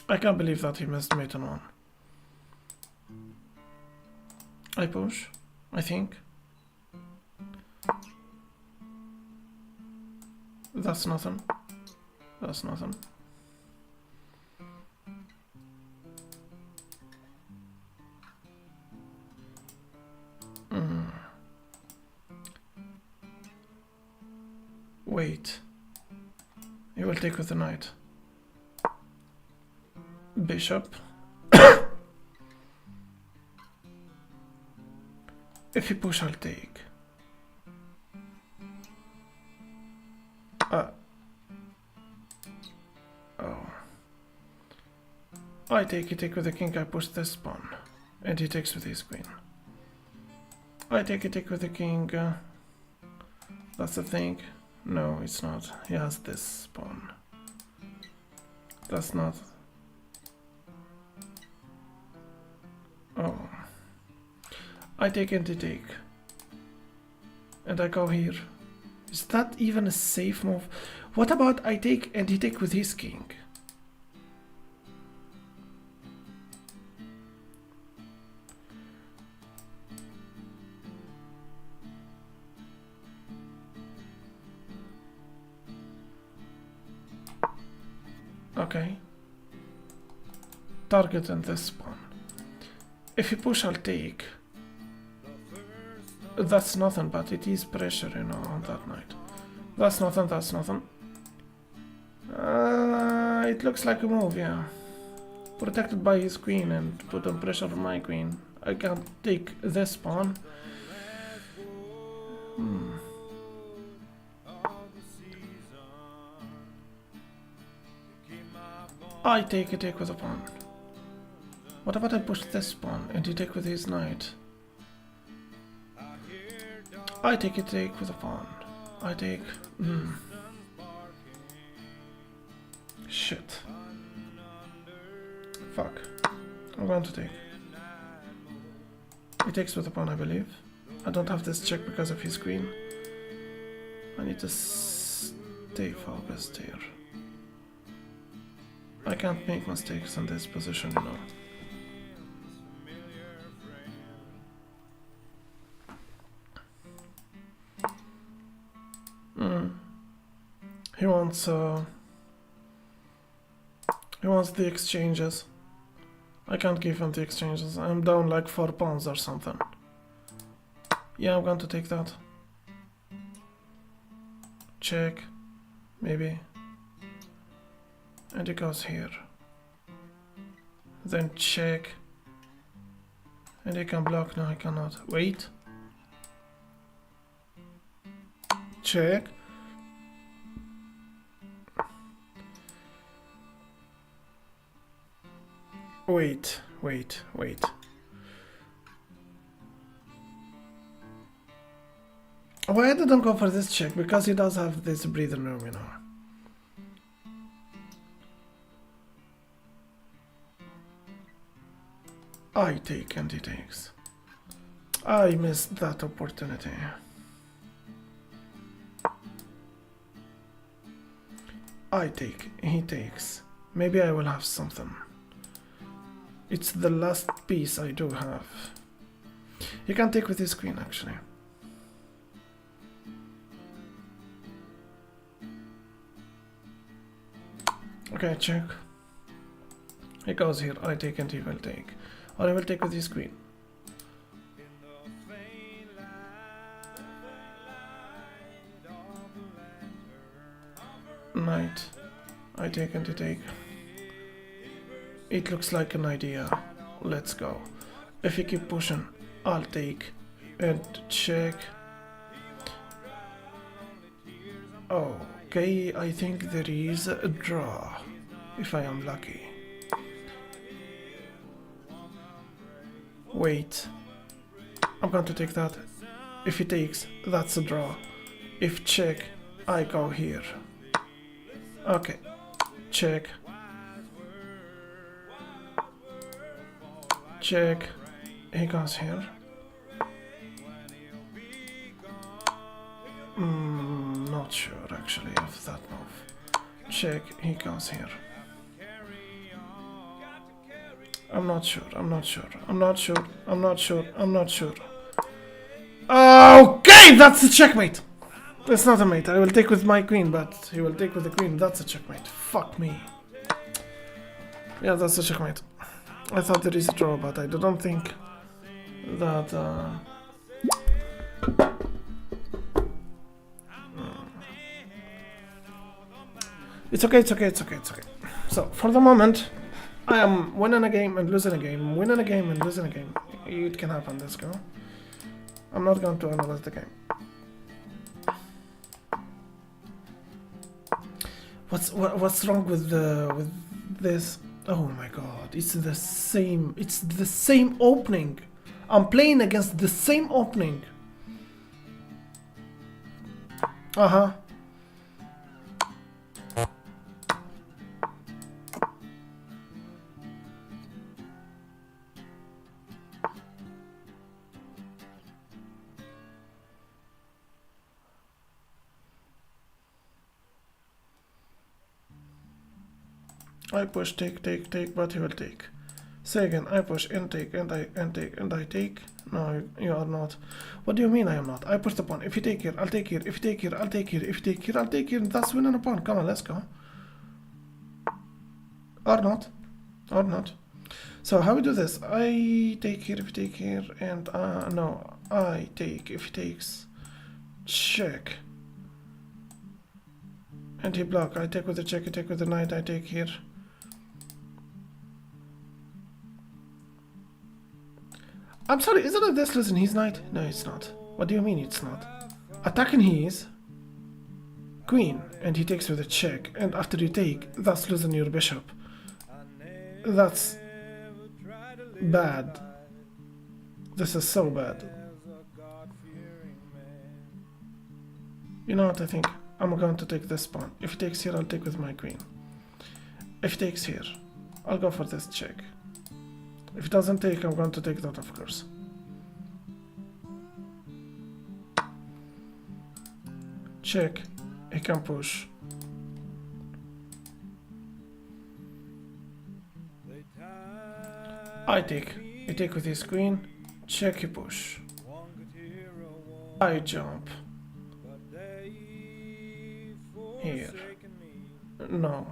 I can't believe that he missed mate on one. I push, I think. That's nothing. That's nothing. Wait. He will take with the knight. Bishop. If you push, I'll take. Oh. I take, you take with the king, I push this pawn. And he takes with his queen. I take, you take with the king. That's the thing. No, it's not. He has this pawn. That's not. Oh. I take and he take. And I go here. Is that even a safe move? What about I take and he take with his king? Okay. Target and this pawn. If you push, I'll take. That's nothing, but it is pressure, you know, on that knight. That's nothing, that's nothing. It looks like a move, yeah. Protected by his queen and put on pressure on my queen. I can't take this pawn. I take with a pawn. What about I push this pawn and he take with his knight? I take with a pawn. I take... Shit. Fuck. I'm going to take. He takes with a pawn, I believe. I don't have this check because of his queen. I need to stay focused here. I can't make mistakes in this position, you know. He wants the exchanges. I can't give him the exchanges. I'm down like 4 pawns or something. Yeah, I'm going to take that. Check. Maybe. And it goes here. Then check. And he can block. No, I cannot. Wait. Check. Wait. Why I didn't go for this check? Because he does have this breathing room, you know. I take and he takes. I missed that opportunity. I take, he takes. Maybe I will have something. It's the last piece I do have. He can take with his queen, actually. Okay, check. He goes here, I take and he will take. Or I will take with his queen. Knight. I take and he take. It looks like an idea. Let's go. If you keep pushing, I'll take and check. Okay, I think there is a draw. If I am lucky. Wait. I'm going to take that. If he takes, that's a draw. If check, I go here. Okay. Check. Check. He goes here. Not sure actually of that move. Check. He goes here. I'm not sure. Okay, that's a checkmate. That's not a mate. I will take with my queen, but he will take with the queen. That's a checkmate. Fuck me. Yeah, that's a checkmate. I thought there is a draw, but I don't think that... It's okay. So, for the moment, I am winning a game and losing a game. Winning a game and losing a game. It can happen, let's go. I'm not going to analyze the game. What's wrong with this? Oh my god, it's the same opening. I'm playing against the same opening. Uh-huh. I push, take, but he will take. Say again, I push, and take, and I take. No, you are not. What do you mean I am not? I push the pawn. If you take here, I'll take here. If you take here, I'll take here. If you take here, I'll take here. That's winning a pawn. Come on, let's go. Or not. So how we do this? I take here, if you take here, and no, I take if he takes. Check. And he block. I take with the check, you take with the knight, I take here. I'm sorry, isn't it this losing his knight? No, it's not. What do you mean it's not? Attacking his queen, and he takes with a check, and after you take, that's losing your bishop. That's bad. This is so bad. You know what, I think I'm going to take this pawn. If he takes here, I'll take with my queen. If he takes here, I'll go for this check. If he doesn't take, I'm going to take that, of course. Check. He can push. I take. He take with his queen. Check, he push. I jump. Here. No.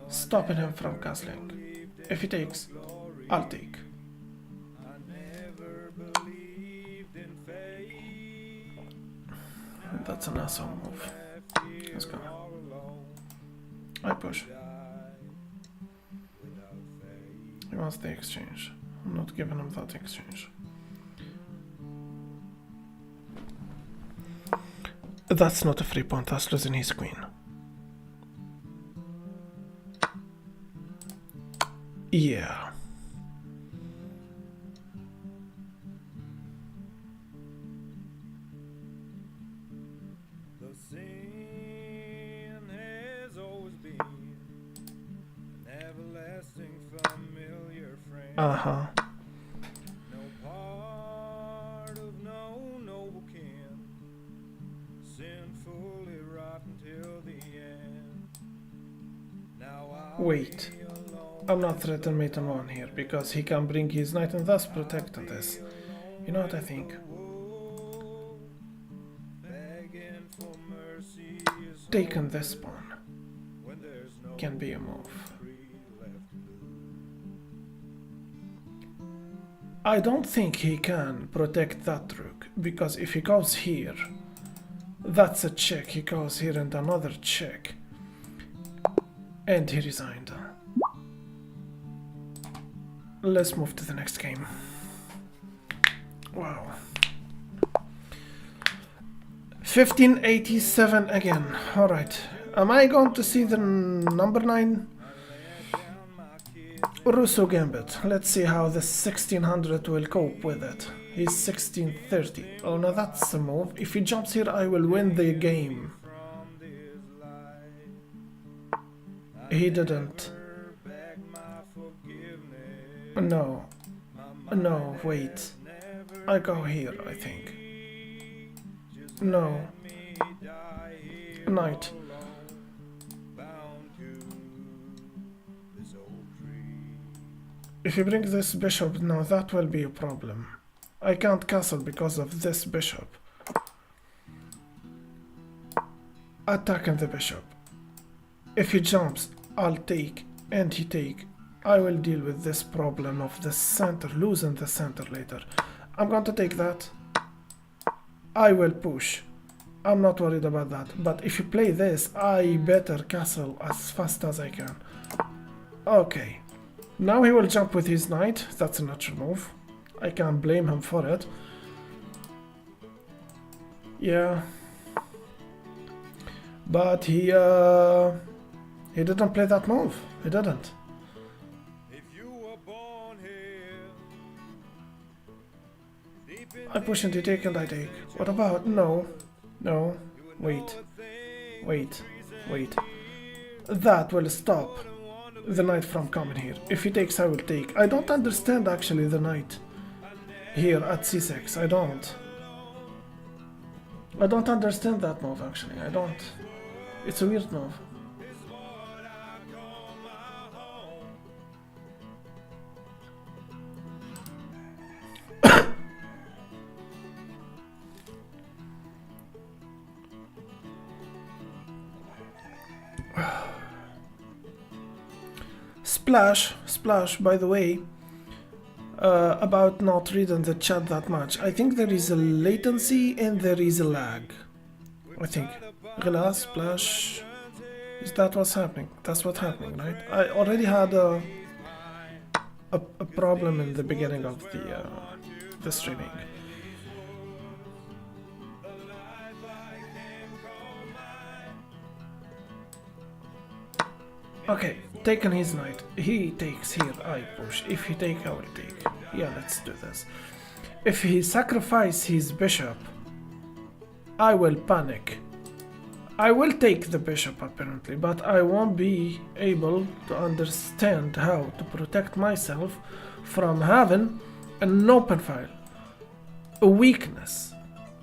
Stopping him from castling. If he takes, I'll take. That's an asshole move. Let's go. I push. He wants the exchange. I'm not giving him that exchange. That's not a free pawn, that's losing his queen. Yeah. The sin has always been an everlasting familiar friend. Uh-huh. No part of no noble kin, sinfully rotten till the end. Now Wait. I'm not threatening mate on one here, because he can bring his knight and thus protect this. You know what I think? Taking this pawn can be a move. I don't think he can protect that rook, because if he goes here, that's a check. He goes here and another check. And he resigned. Let's move to the next game. Wow. 1587 again. Alright. Am I going to see the number 9? Russo Gambit. Let's see how the 1600 will cope with it. He's 1630. Oh no, that's a move. If he jumps here, I will win the game. He didn't. No. No, wait. I go here, I think. No. Knight. If you bring this bishop now, that will be a problem. I can't castle because of this bishop. Attacking the bishop. If he jumps, I'll take, and he take. I will deal with this problem of the center, losing the center later. I'm going to take that. I will push. I'm not worried about that. But if you play this, I better castle as fast as I can. Okay. Now he will jump with his knight. That's a natural move. I can't blame him for it. Yeah. But he didn't play that move. He didn't. I push and you take and I take. What about? No. No. Wait. Wait. Wait. That will stop the knight from coming here. If he takes, I will take. I don't understand actually the knight here at c6. I don't. I don't understand that move actually. I don't. It's a weird move. Splash, by the way, about not reading the chat that much. I think there is a latency and there is a lag. I think. Glass, splash. Is that what's happening? That's what's happening, right? I already had a problem in the beginning of the streaming. Okay, taking his knight. He takes here, I push. If he take, I will take. Yeah, let's do this. If he sacrifice his bishop, I will panic. I will take the bishop apparently, but I won't be able to understand how to protect myself from having an open file. A weakness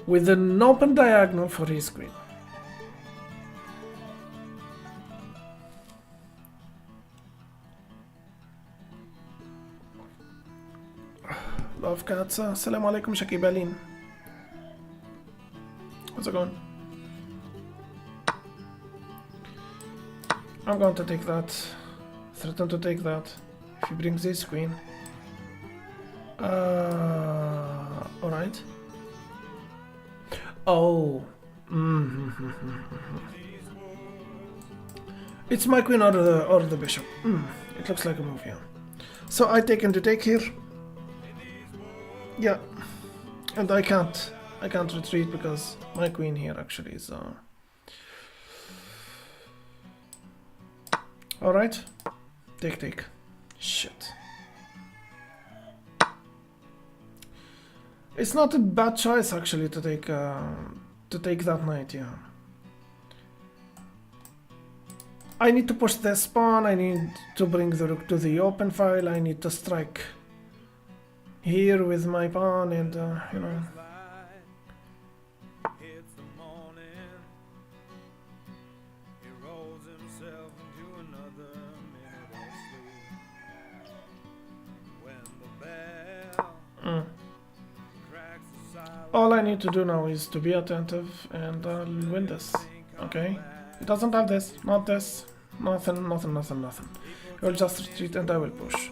with an open diagonal for his queen. Love cats. Assalamu alaikum Shakib Aline. How's it going? I'm going to take that. Threaten to take that. If he brings this queen. Alright. Oh. It's my queen or the bishop. It looks like a move, yeah. So I take into take here. Yeah. And I can't retreat because my queen here actually is Alright. Take. Shit. It's not a bad choice actually to take that knight, yeah. I need to push this pawn, I need to bring the rook to the open file, I need to strike here with my pawn and you know. All I need to do now is to be attentive and win this, okay? It doesn't have this, not this, nothing. He will just retreat and I will push.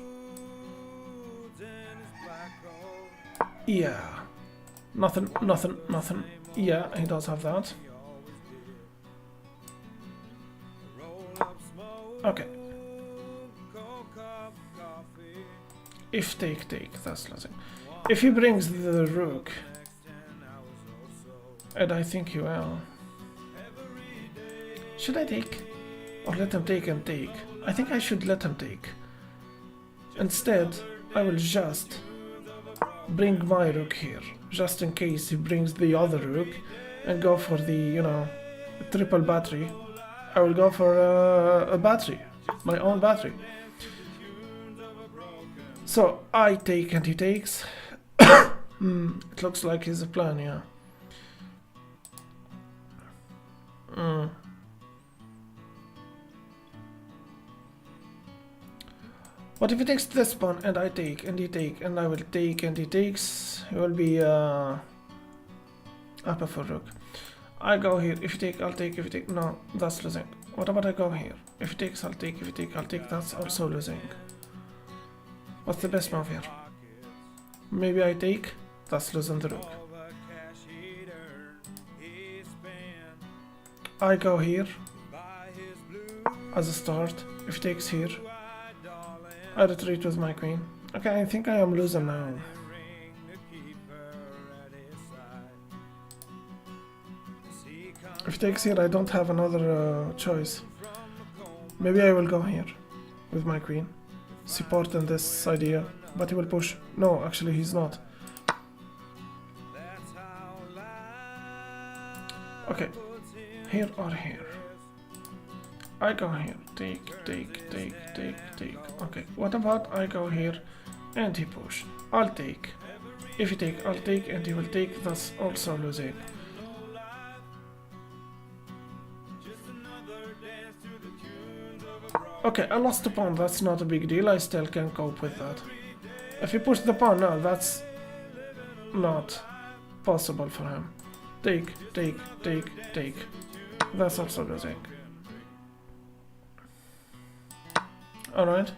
Yeah. Nothing. Yeah, he does have that. Okay. If take, that's losing. If he brings the rook, and I think he will. Should I take? Or let him take and take? I think I should let him take. Instead, I will just bring my rook here, just in case he brings the other rook, and go for the, you know, triple battery. I will go for a battery, my own battery. So I take and he takes. It looks like he's a plan, yeah. What if he takes this pawn and I take and he take and I will take and he takes? It will be upper for rook. I go here. If you take, I'll take. If you take, no, that's losing. What about I go here? If he takes, I'll take. If you take, I'll take. That's also losing. What's the best move here? Maybe I take. That's losing the rook. I go here as a start. If he takes here, I retreat with my queen. Okay, I think I am losing now. If he takes here, I don't have another choice. Maybe I will go here with my queen, supporting this idea, but he will push. No, actually he's not. Okay, here or here. I go here, take. Okay, what about I go here and he push? I'll take. If he take, I'll take and he will take. That's also losing. Okay, I lost the pawn. That's not a big deal. I still can cope with that. If he pushed the pawn, no, that's not possible for him. Take. That's also losing. Alright.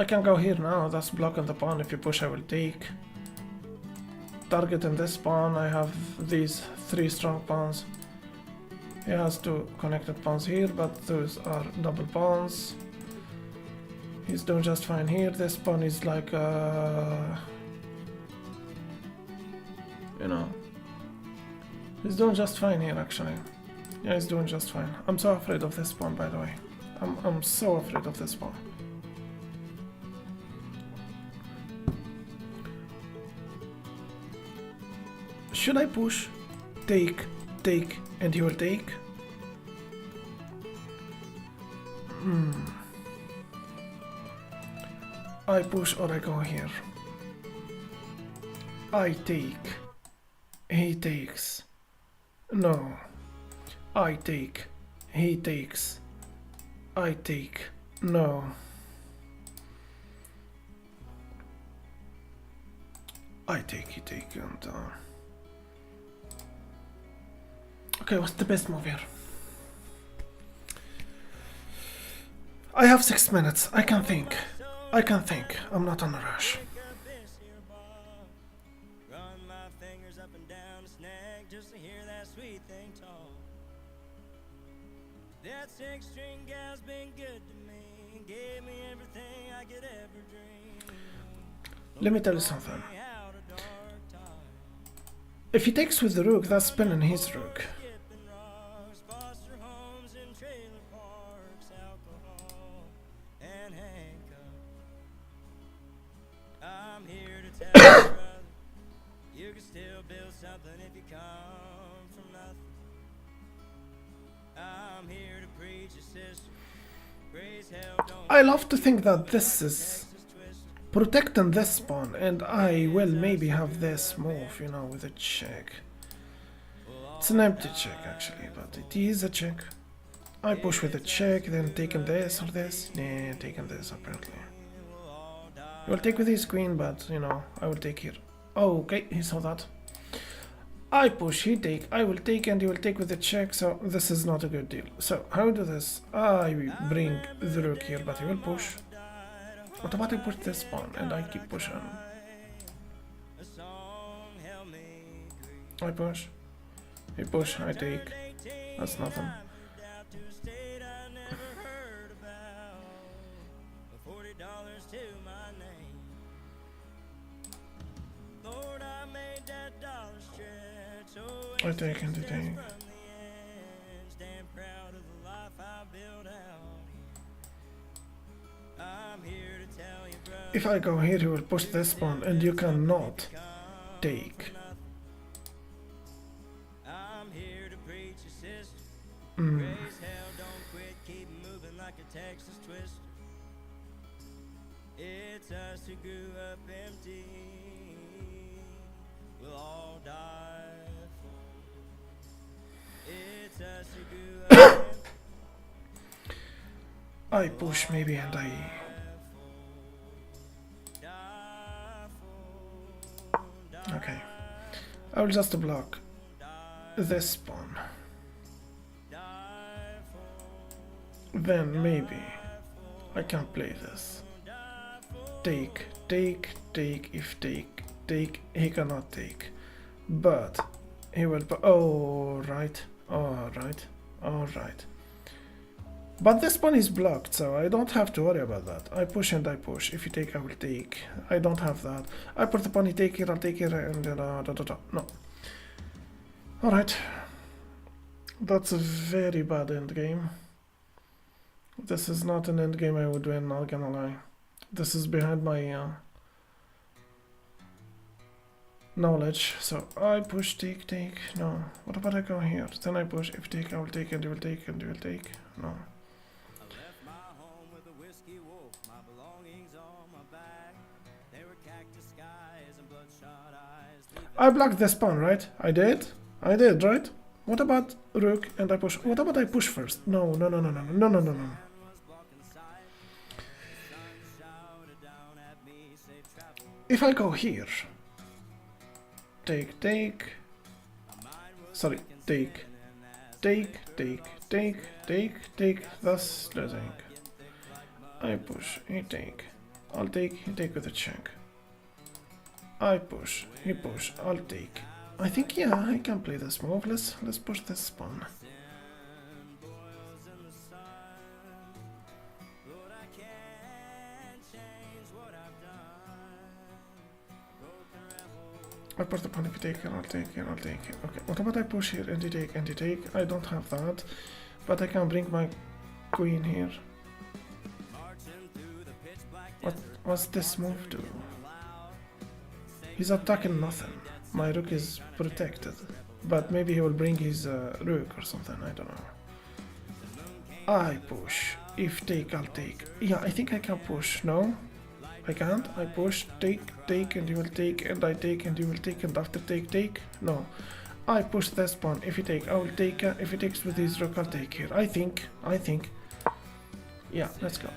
I can go here now, that's blocking the pawn. If you push I will take. Target in this pawn, I have these 3 strong pawns. He has 2 connected pawns here, but those are double pawns. He's doing just fine here. This pawn is like you know, he's doing just fine here actually. Yeah, he's doing just fine. I'm so afraid of this pawn, by the way. I'm so afraid of this pawn. Should I push? Take, and he will take? I push or I go here. I take. He takes. No. I take. He takes. I take. No. I take, he take, and okay, what's the best move here? I have 6 minutes. I can think. I'm not on a rush. Run my fingers up and down his neck just to hear that sweet thing talk. That 6-string gal's been good to me, gave me everything I could ever dream. Let me tell you something. If he takes with the rook, that's spinning his rook. I'm here to tell you, brother, you can still build something if you come from nothing. I'm here to preach your sister. Grace hell don't. I love to think that this is protecting this pawn, and I will maybe have this move, you know, with a check. It's an empty check actually, but it is a check. I push with a check, then taking this or this. Nah, taking this apparently. He will take with his queen, but you know, I will take here. Oh, okay, he saw that. I push, he take, I will take, and he will take with the check, so this is not a good deal. So, how do this? I bring the rook here, but he will push. What about I push this pawn, and I keep pushing? I push. He push, I take. That's nothing. I take and I take. If I go here, he will push this pawn, and you cannot take. It's us who grew up empty. We'll all die for. It's us who grew up empty. I push maybe, and I. Okay. I will just block this pawn. Then maybe I can play this. Take, if take, he cannot take. But he will, alright. But this pawn is blocked, so I don't have to worry about that. I push and I push. If you take, I will take. I don't have that. I put the pawn, you take here, I'll take here, and then, no. Alright. That's a very bad endgame. This is not an endgame I would win, not gonna lie. This is behind my knowledge. So I push, take, no. What about I go here? Then I push, if take, I will take, and you will take, and you will take. No. I blocked this pawn, right? I did, right? What about rook and I push? What about I push first? No. If I go here, take. Sorry, take. That's losing. I push, he take. I'll take, he take with a check. I push, he push, I'll take. I think, yeah, I can play this move. Let's push this pawn. I push the pawn. If you take it, I'll take it, I'll take it. Okay, what about I push here and you take and you take? I don't have that, but I can bring my queen here. What's this move do? He's attacking nothing. My rook is protected, but maybe he will bring his rook or something, I don't know. I push. If take, I'll take. Yeah, I think I can push. No? I can't. I push, take, and you will take, and I take, and you will take, and after take. No. I push this pawn. If you take, I will take. If he takes with his rook, I'll take here. I think. Yeah, let's go.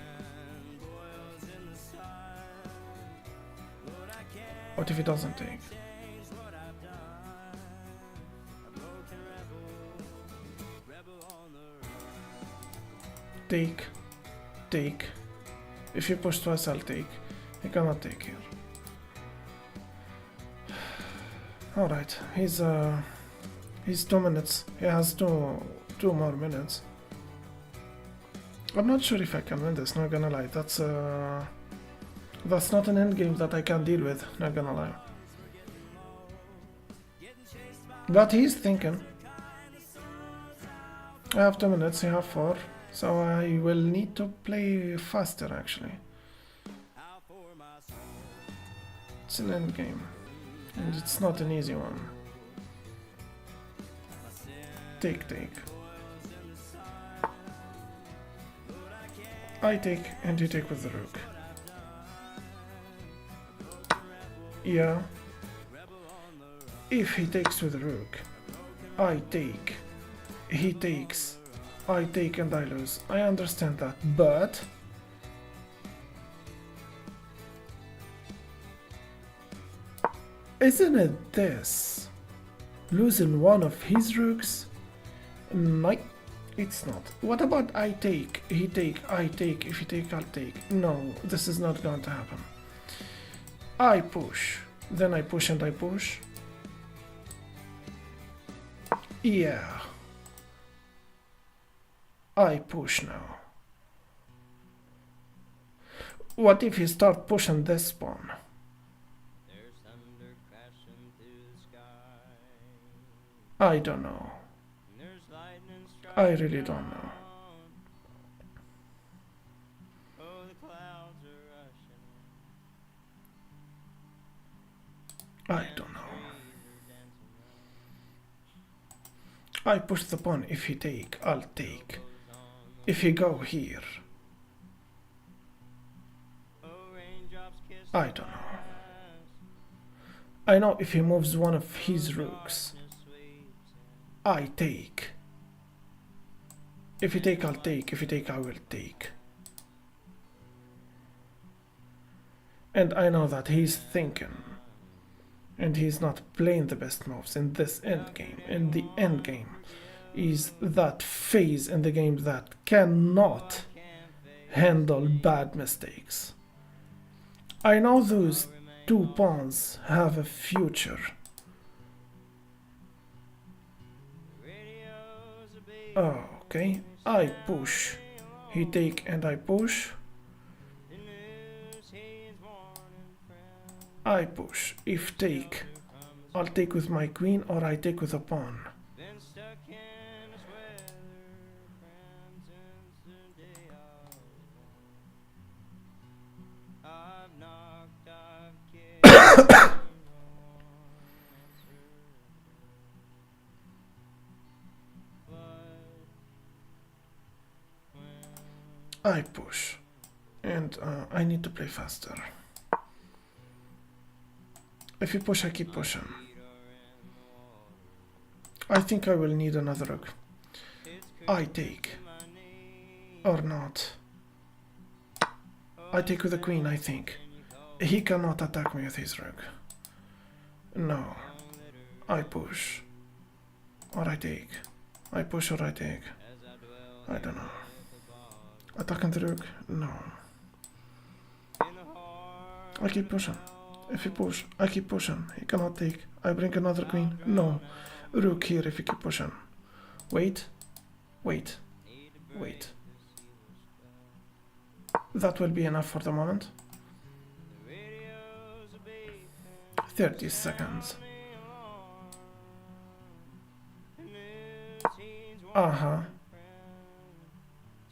What if he doesn't take? Take. If you push twice, I'll take. He cannot take here. Alright, he's 2 minutes. He has two more minutes. I'm not sure if I can win this, not gonna lie. That's not an endgame that I can deal with, not gonna lie. But he's thinking. I have 2 minutes, he have 4. So I will need to play faster actually. It's an endgame. And it's not an easy one. Take. I take and you take with the rook. Yeah. If he takes with the rook, I take. He takes. I take and I lose. I understand that, but isn't it this? Losing one of his rooks? No, it's not. What about I take, he take, I take, if he take, I'll take. No, this is not going to happen. I push, then I push and I push. Yeah. I push now. What if he start pushing this pawn? I don't know. I really don't know. I don't know. I push the pawn. If he take, I'll take. If he go here, I don't know. I know if he moves one of his rooks, I take. If he take, I'll take. If he take, I will take. And I know that he's thinking. And he's not playing the best moves in this endgame. In the endgame is that phase in the game that cannot handle bad mistakes. I know those 2 pawns have a future. Oh, okay. I push. He take and I push. I push. If take, I'll take with my queen or I take with a pawn. I push. And I need to play faster. If you push, I keep pushing. I think I will need another rook. I take. Or not. I take with the queen, I think. He cannot attack me with his rook. No. I push. Or I take. I push or I take. I don't know. Attacking the rook? No. I keep pushing. If he push, I keep pushing. He cannot take. I bring another queen. No. Rook here if you keep pushing. Wait. Wait. Wait. That will be enough for the moment. 30 seconds. Uh-huh.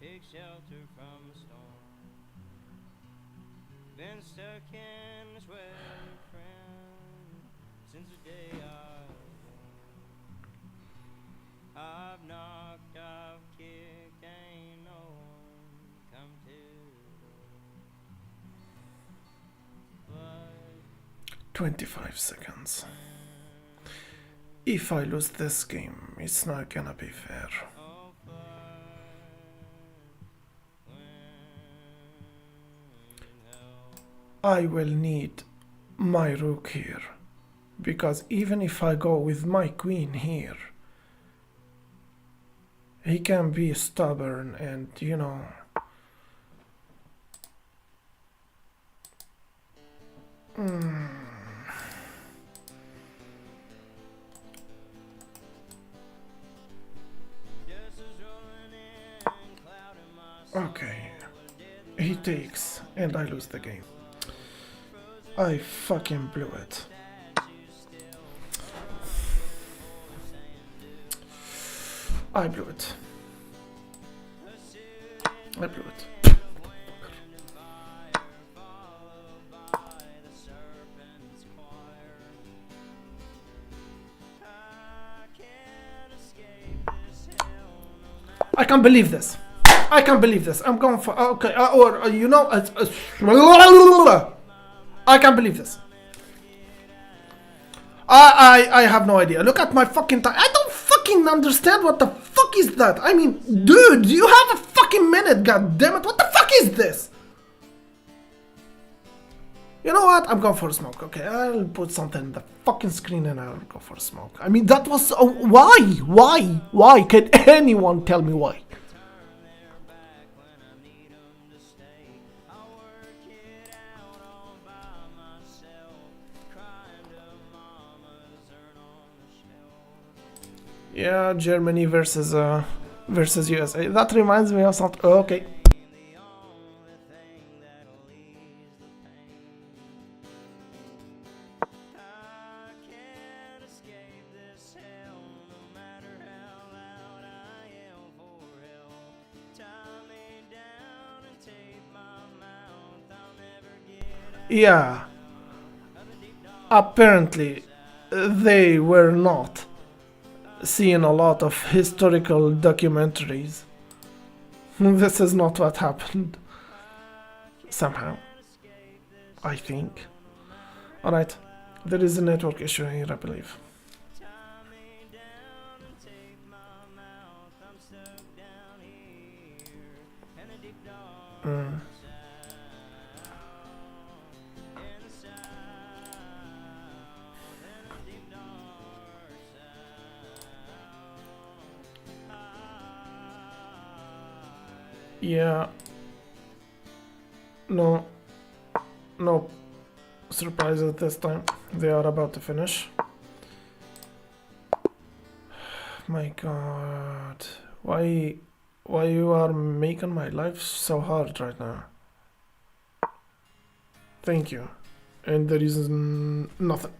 Take shelter from the storm. Been stuck in this weather, friend, since the day I've knocked, I've kicked, ain't no one come to. But 25 seconds. If I lose this game, it's not gonna be fair. I will need my rook here, because even if I go with my queen here, he can be stubborn and, you know. Okay, he takes and I lose the game. I fucking blew it. I blew it. I blew it. I can't believe this. I can't believe this. I'm going for okay, or you know, I can't believe this. I have no idea. Look at my fucking time. I don't fucking understand what the fuck is that. I mean, dude, you have a fucking minute. God damn it! What the fuck is this? You know what? I'm going for a smoke. Okay, I'll put something in the fucking screen and I'll go for a smoke. I mean, that was why? Why? Can anyone tell me why? Yeah, Germany versus USA. That reminds me of something. Oh, okay. Yeah. Apparently, they were not seeing a lot of historical documentaries. This is not what happened. Somehow. I think. Alright. There is a network issue here, I believe. Yeah. No surprises this time. They are about to finish. My god. Why you are making my life so hard right now? Thank you. And there is nothing.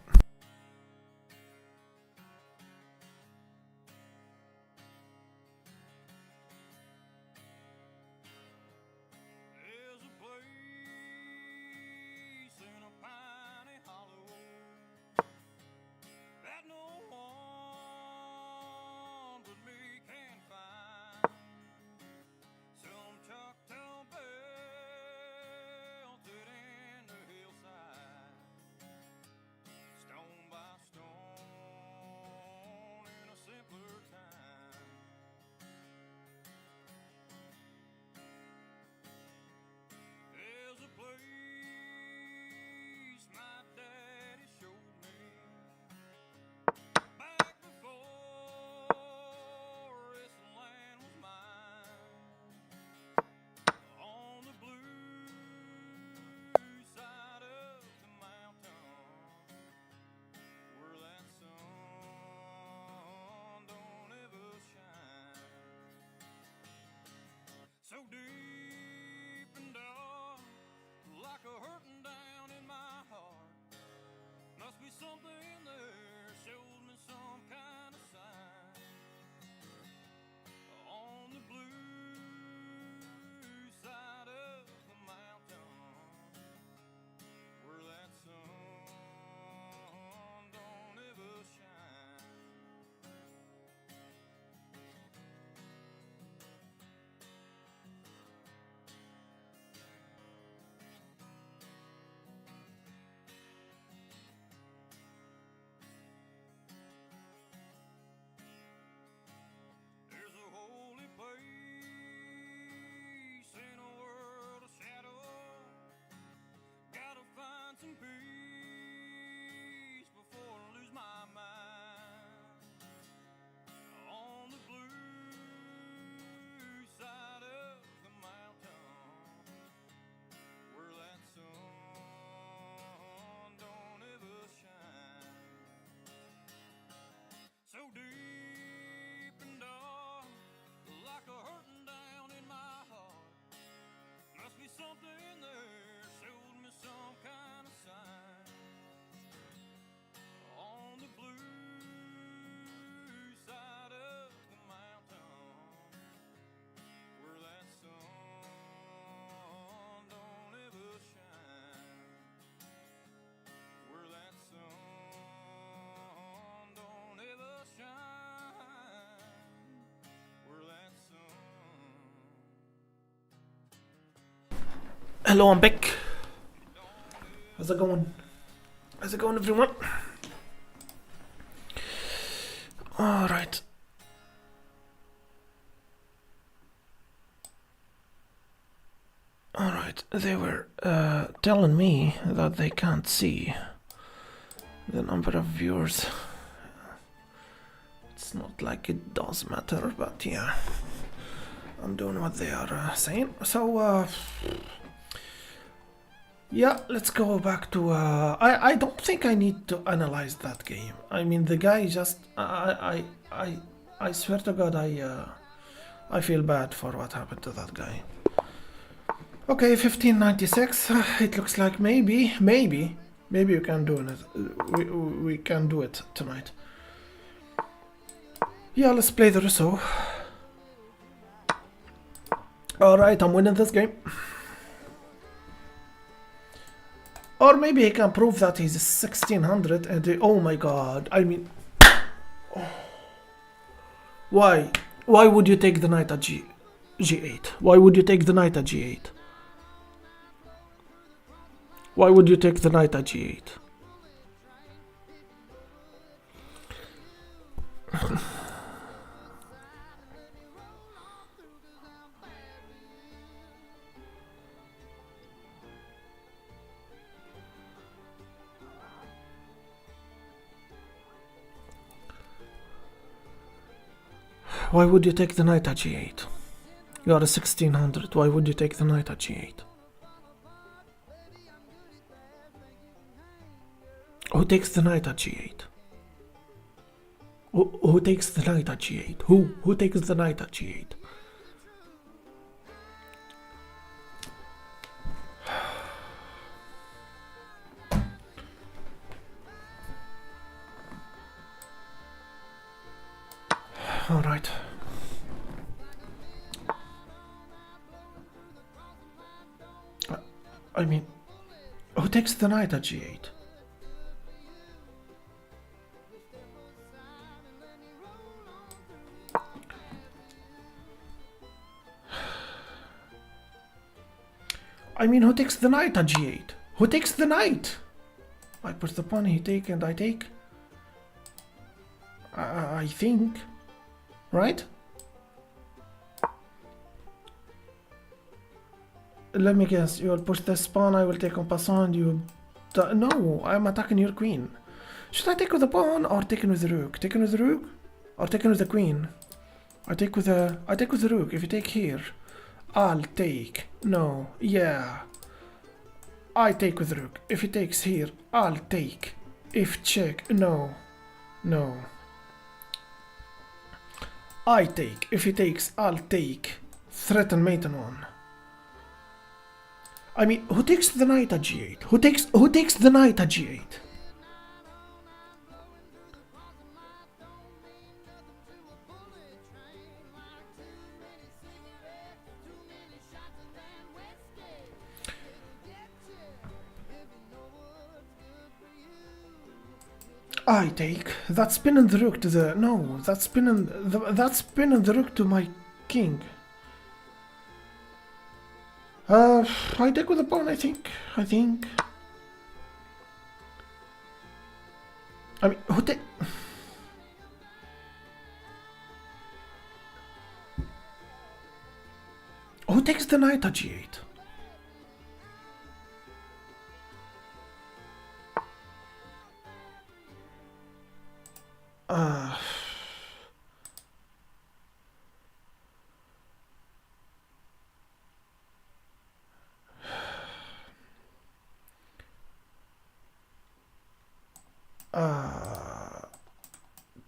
Hello, I'm back. How's it going? How's it going, everyone? Alright. Alright, they were telling me that they can't see the number of viewers. It's not like it does matter, but yeah. I'm doing what they are saying. So, yeah, let's go back to... I don't think I need to analyze that game. I mean, the guy just... I swear to God, I feel bad for what happened to that guy. Okay, 1596. It looks like maybe we can do it. We can do it tonight. Yeah, let's play the Russo. Alright, I'm winning this game. Or maybe he can prove that he's 1600 and oh my god, I mean... Why? Why would you take the knight at G8? Why would you take the knight at G8? Why would you take the knight at G8? Why would you take the knight at G8? You are a 1600. Why would you take the knight at G8? Who takes the knight at G8? Who takes the knight at G8? Who takes the knight at G8? All right. I mean, who takes the knight at G8? I mean, who takes the knight at G8? Who takes the knight? I put the pawn, he take, and I take. I think. Right? Let me guess, you will push this pawn, I will take en passant, you... No, I'm attacking your queen. Should I take with the pawn or taking with the rook? Taking with the rook? Or taking with the queen? I take with the rook. If you take here, I'll take. No, yeah. I take with the rook. If he takes here, I'll take. If check, no. No. I take. If he takes, I'll take. Threaten mate on one. I mean, who takes the knight at G8? Who takes the knight at G8? I take. That's spinning the rook to the... No, that's spinning the rook to my king. I take with the pawn, I think. I mean, who take... Who takes the knight at G8?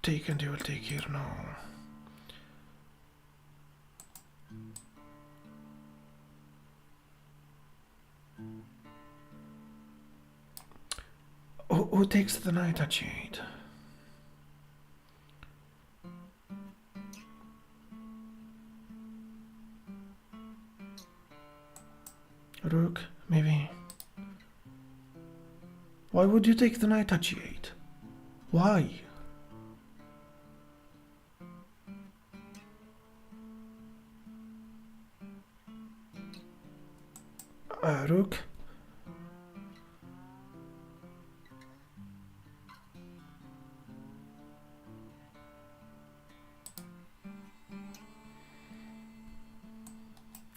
Take and you will take here, no. Who takes the knight at G8? Rook, maybe. Why would you take the knight at G8? Why? Rook.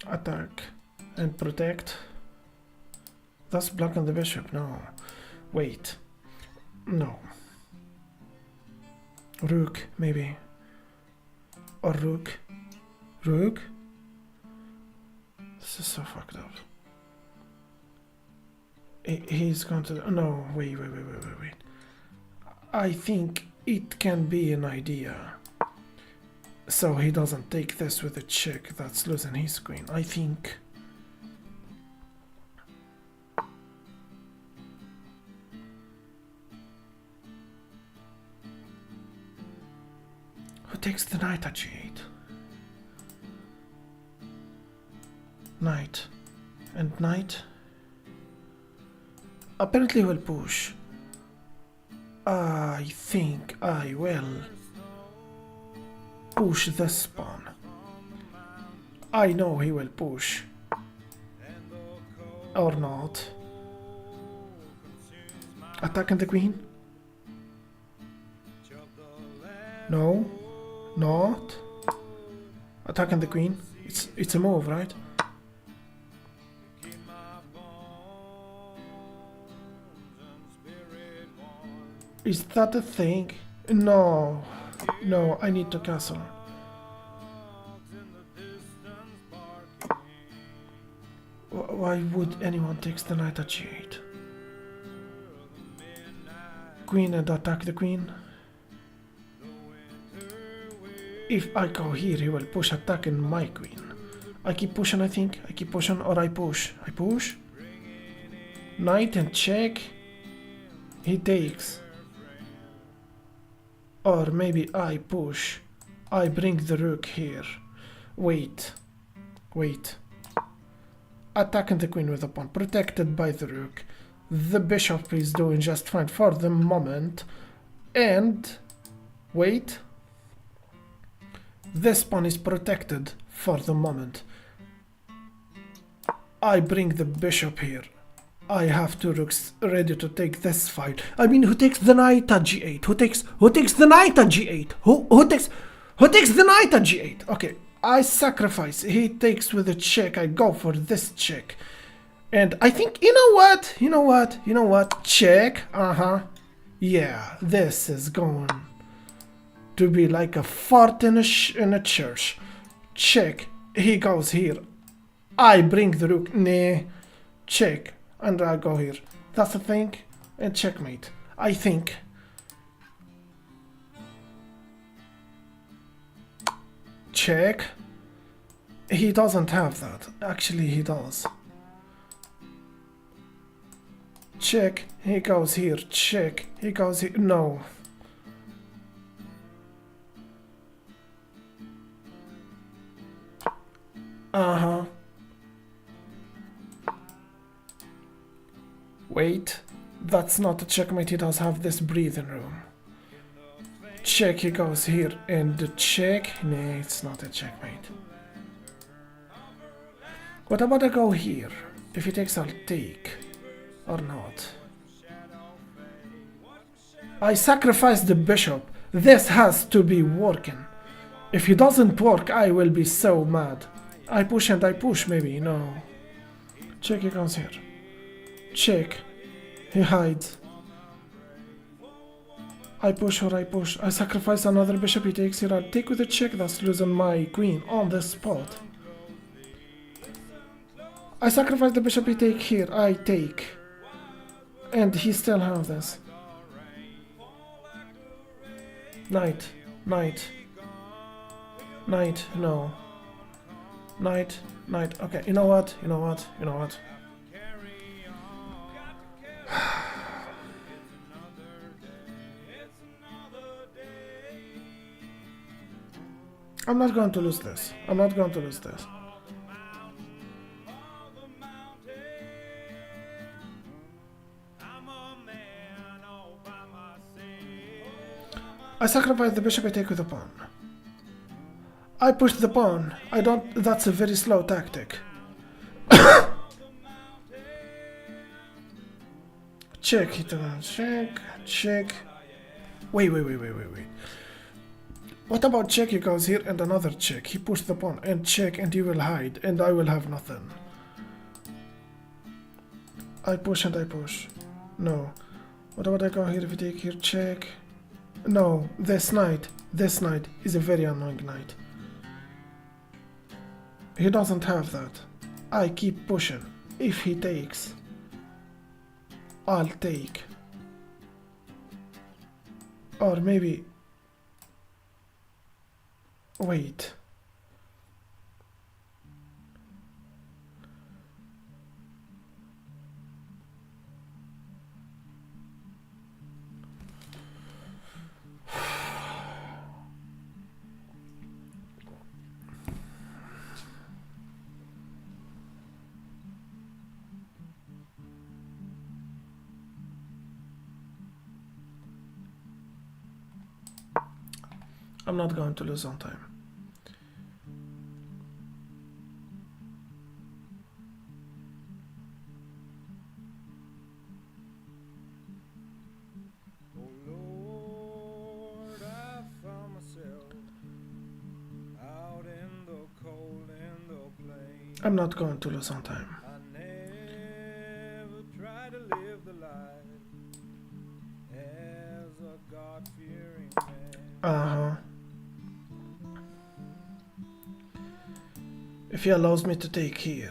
Attack and protect. That's blocking the bishop. No. Wait. No. Rook, maybe. Or rook. Rook? This is so fucked up. He's going to... No, wait. I think it can be an idea. So he doesn't take this with a check that's losing his queen. I think... Who takes the knight at g8? Knight. And knight? Apparently will push. I think I will push this pawn. I know he will push. Or not. Attacking the queen? No. Not. Attacking the queen? It's a move, right? Is that a thing? No. No, I need to castle. Why would anyone take the knight at g8? Queen and attack the queen? If I go here, he will push attacking my queen. I keep pushing, I think. I keep pushing, or I push. I push. Knight and check. He takes. Or maybe I push. I bring the rook here. Wait. Attacking the queen with a pawn. Protected by the rook. The bishop is doing just fine for the moment. And... wait. This pawn is protected for the moment. I bring the bishop here. I have two rooks ready to take this fight. I mean, who takes the knight at g8? Who takes the knight at g8? Who takes the knight at g8? Okay, I sacrifice. He takes with a check. I go for this check. And I think, you know what? Check. Yeah, this is going to be like a fart in a church. Check. He goes here. I bring the rook. Nah. Check. And I go here. That's the thing. And checkmate. I think. Check. He doesn't have that. Actually, he does. Check. He goes here. Check. He goes here. No. Wait, that's not a checkmate. He does have this breathing room. Check, he goes here, and the check. Nah, it's not a checkmate. What about I go here? If he takes, I'll take. Or not. I sacrifice the bishop. This has to be working. If he doesn't work, I will be so mad. I push and I push, maybe. No. Check, he comes here. Check. He hides. I push or I push. I sacrifice another bishop. He takes here. I'll take with a check. That's losing my queen on the spot. I sacrifice the bishop. He take here. I take. And he still has this. Knight. Knight. Knight. No. Knight. Knight. Okay. You know what? You know what? You know what? I'm not going to lose this. I'm not going to lose this. I sacrifice the bishop. I take with the pawn. I push the pawn. I don't... That's a very slow tactic. Check, hit on check, check. Wait. What about check? He goes here and another check. He pushed the pawn and check and he will hide and I will have nothing. I push and I push. No. What about I go here if we take here check? No, this knight is a very annoying knight. He doesn't have that. I keep pushing. If he takes, I'll take. Or maybe... Wait. I'm not going to lose on time. Oh Lord, I found myself out in the cold and the plain. I'm not going to lose on time. I never tried to live the life as a God-fearing man. If he allows me to take here,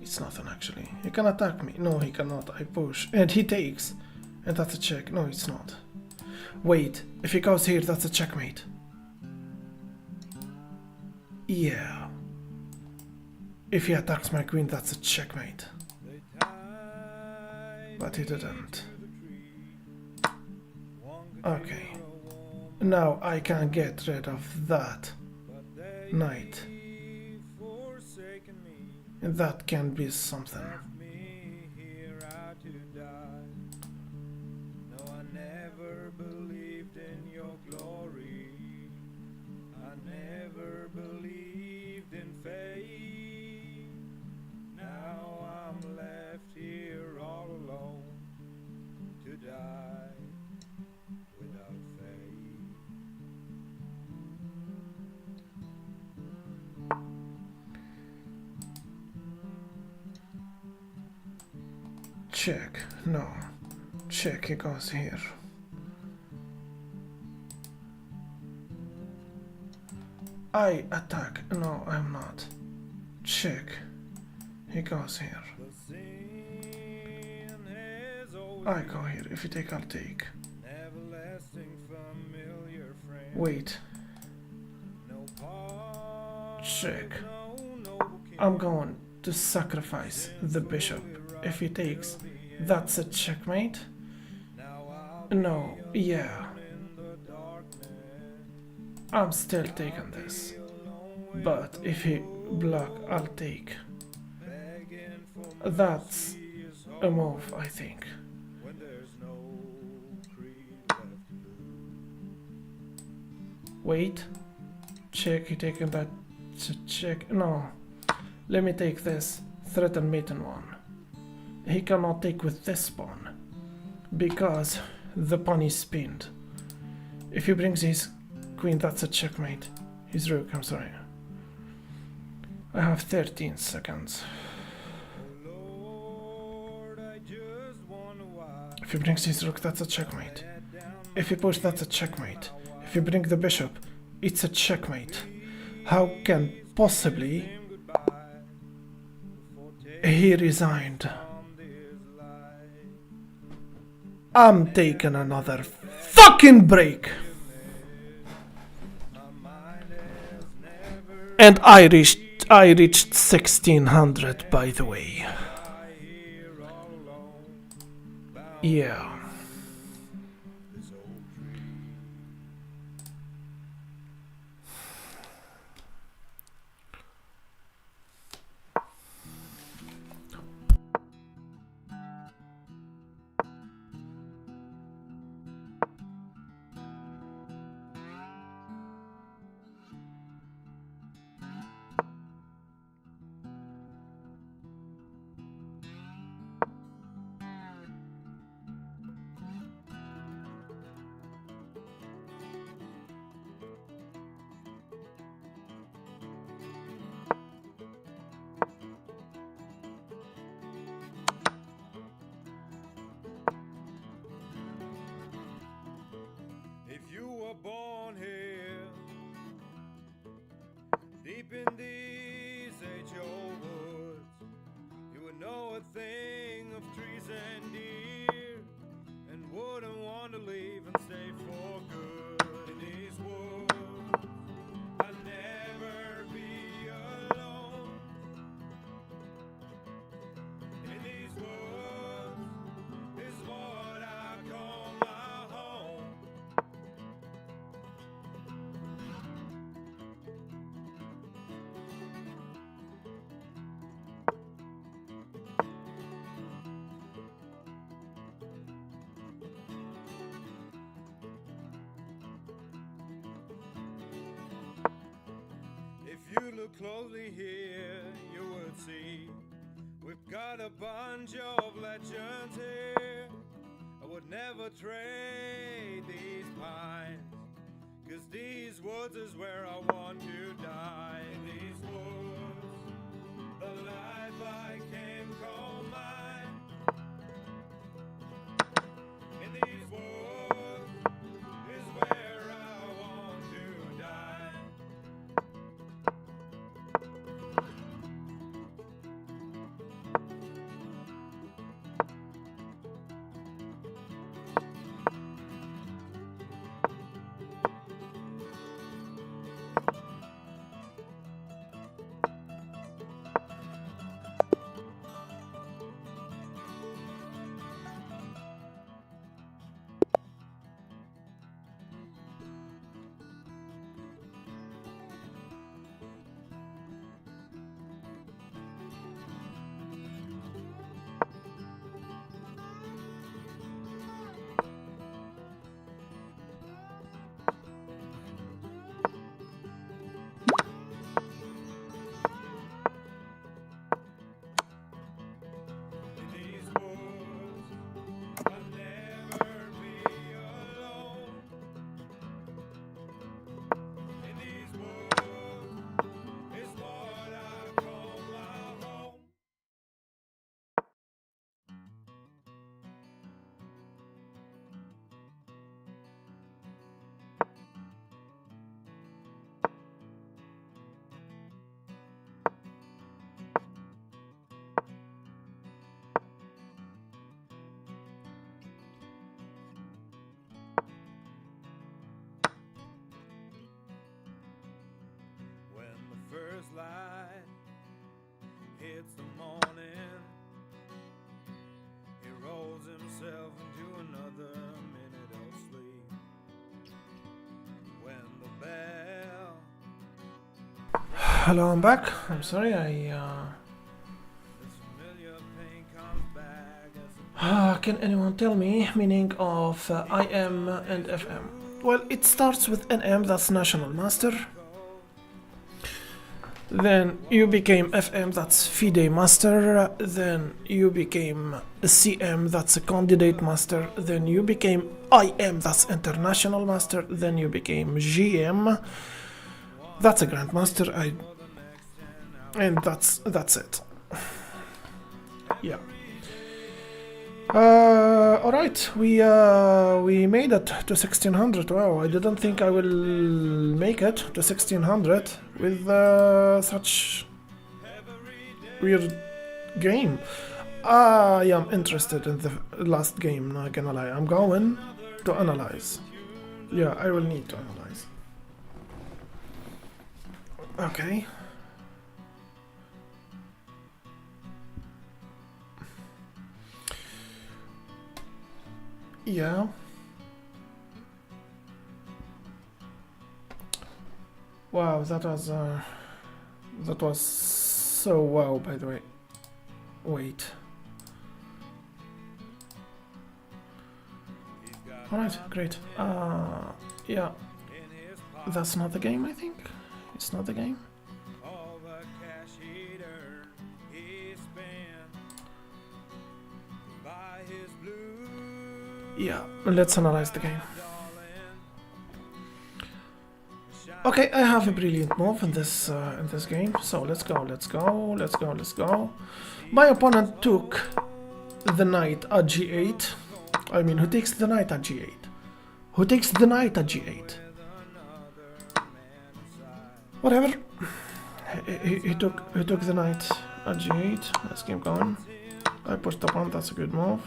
it's nothing actually. He can attack me. No, he cannot. I push. And he takes. And that's a check. No, it's not. Wait, if he goes here, that's a checkmate. Yeah. If he attacks my queen, that's a checkmate. But he didn't. Okay. Now I can get rid of that knight. And that can be something. No, I never believed in your glory. I never believed in faith. Now I'm left here all alone to die without faith. Check. No. Check, he goes here. I attack. No, I'm not. Check. He goes here. I go here. If you take, I'll take. Wait. Check. I'm going to sacrifice the bishop. If he takes, that's a checkmate. No, yeah. I'm still taking this. But if he block, I'll take. That's a move, I think. Wait. Check, he taking that to check. No. Let me take this. Threaten mate in one. He cannot take with this pawn. Because the pawn is pinned. If he brings his queen, that's a checkmate. His rook, I'm sorry. I have 13 seconds. If he brings his rook, that's a checkmate. If he pushes, that's a checkmate. If you bring the bishop, it's a checkmate. How can possibly he resigned? I'm taking another fucking break. And I reached 1600, by the way. Yeah. deep in these age-old woods, you would know a thing of trees and deer, and wouldn't want to leave and stay for good. In these woods, I'll never be alone. In these woods is what I call my home. If you look closely here, you would see we've got a bunch of legends here. I would never trade these pines, 'cause these woods is where I want to die. These woods, the life I came call mine. In these woods is where I want to die. First light hits the morning, he rolls himself into another minute of sleep. When the bell... Hello, I'm back. I'm sorry, this familiar pain comes back as Can anyone tell me meaning of IM and FM? Well, it starts with NM, that's National Master. Then you became FM, that's FIDE Master. Then you became CM, that's a Candidate Master. Then you became IM, that's International Master. Then you became GM, that's a Grandmaster. And that's it. Yeah. Alright, we made it to 1600. Wow, I didn't think I will make it to 1600 with such weird game. I am interested in the last game, not gonna lie. I'm going to analyze. Yeah, I will need to analyze. Okay. Yeah. Wow, that was so wow, by the way. Wait. Alright, great. Yeah. That's not the game, I think. It's not the game. Yeah, let's analyze the game. Okay, I have a brilliant move in this game. So let's go. My opponent took the knight at g8. I mean, who takes the knight at g8? Who takes the knight at g8? Whatever. He took the knight at g8. Let's keep going. I pushed the pawn, that's a good move.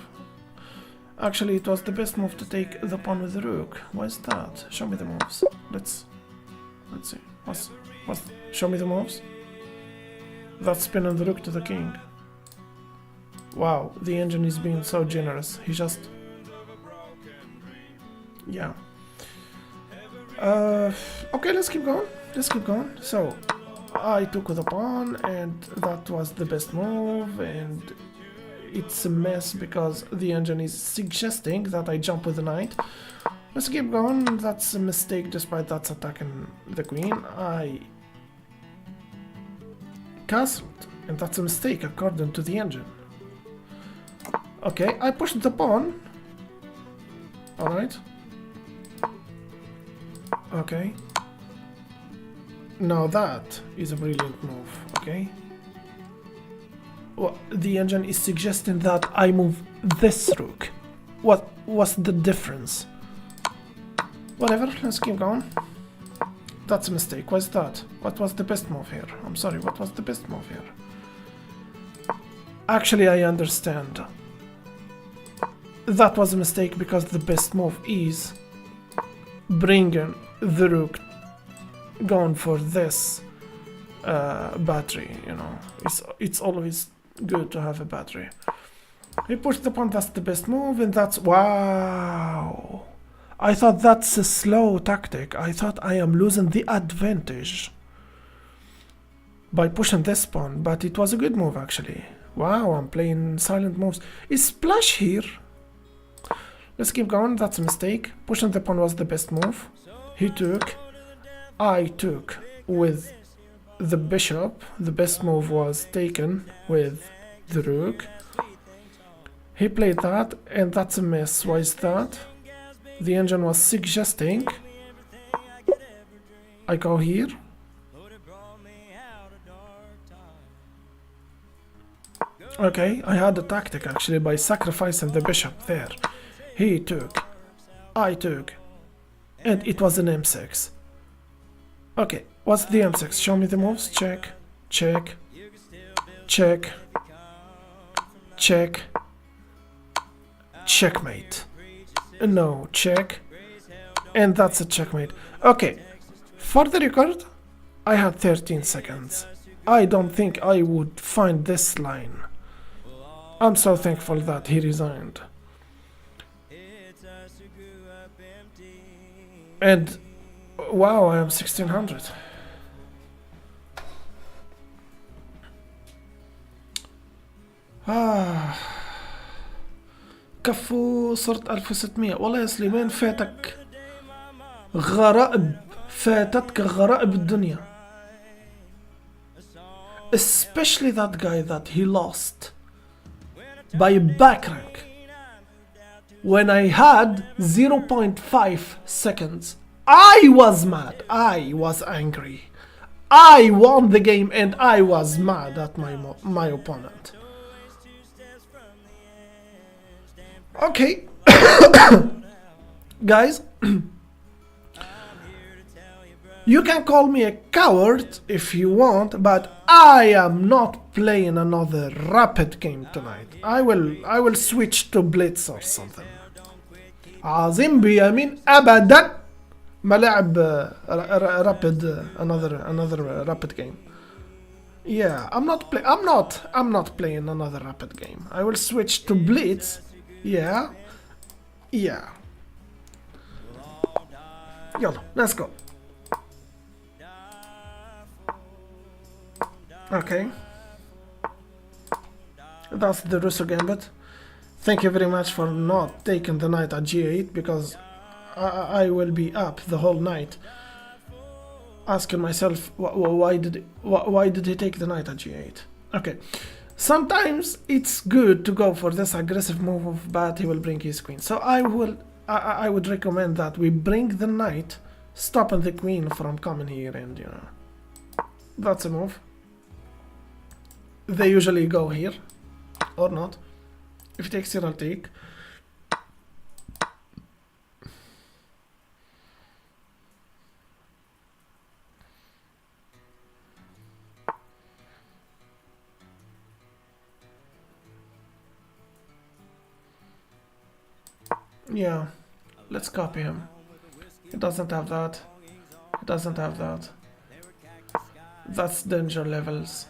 Actually, it was the best move to take the pawn with the rook. Why is that? Show me the moves. Let's see. Show me the moves. That's spinning the rook to the king. Wow, the engine is being so generous. He just... Yeah. Okay, let's keep going. So, I took the pawn, and that was the best move, and it's a mess because the engine is suggesting that I jump with the knight. Let's keep going. That's a mistake despite that's attacking the queen. I castled, and that's a mistake according to the engine. Okay, I pushed the pawn. Alright. Okay. Now that is a brilliant move, okay? Well, the engine is suggesting that I move this rook. What's the difference? Whatever, let's keep going. That's a mistake. What's that? What was the best move here? I'm sorry, what was the best move here? Actually, I understand. That was a mistake because the best move is bringing the rook, going for this battery, you know. It's always good to have a battery. He pushed the pawn, that's the best move, and that's... Wow! I thought that's a slow tactic. I thought I am losing the advantage by pushing this pawn, but it was a good move actually. Wow, I'm playing silent moves. Is splash here? Let's keep going, that's a mistake. Pushing the pawn was the best move. He took. I took with the bishop. The best move was taken with the rook. He played that, and that's a mess. Why is that? The engine was suggesting I go here. Okay, I had a tactic actually by sacrificing the bishop there. He took, I took, and it was an m6. Okay, what's the m6? Show me the moves. Check, check, check, check, checkmate. No, check, and that's a checkmate. Okay, for the record, I had 13 seconds. I don't think I would find this line. I'm so thankful that he resigned. And wow, I am 1600. كفو صرت 1600. والله يا سليمان فاتك غرائب، فاتتك غرائب الدنيا. Especially that guy that he lost by back rank. When I had 0.5 seconds, I was mad. I was angry. I won the game and I was mad at my opponent. Okay. Guys, you can call me a coward if you want, but I am not playing another rapid game tonight. I will switch to blitz or something. عظيم بيمين ابدا ما لعب rapid another rapid game. Yeah, I'm not playing another rapid game. I will switch to blitz. Yeah. يلا, let's go. Okay. That's the Russo Gambit. Thank you very much for not taking the knight at g8, because I will be up the whole night asking myself why did he take the knight at g8. Okay. Sometimes it's good to go for this aggressive move, but he will bring his queen. So I would recommend that we bring the knight, stopping the queen from coming here, and you know, that's a move. They usually go here, or not. If he takes here, I'll take. Yeah, let's copy him. He doesn't have that. He doesn't have that. That's danger levels.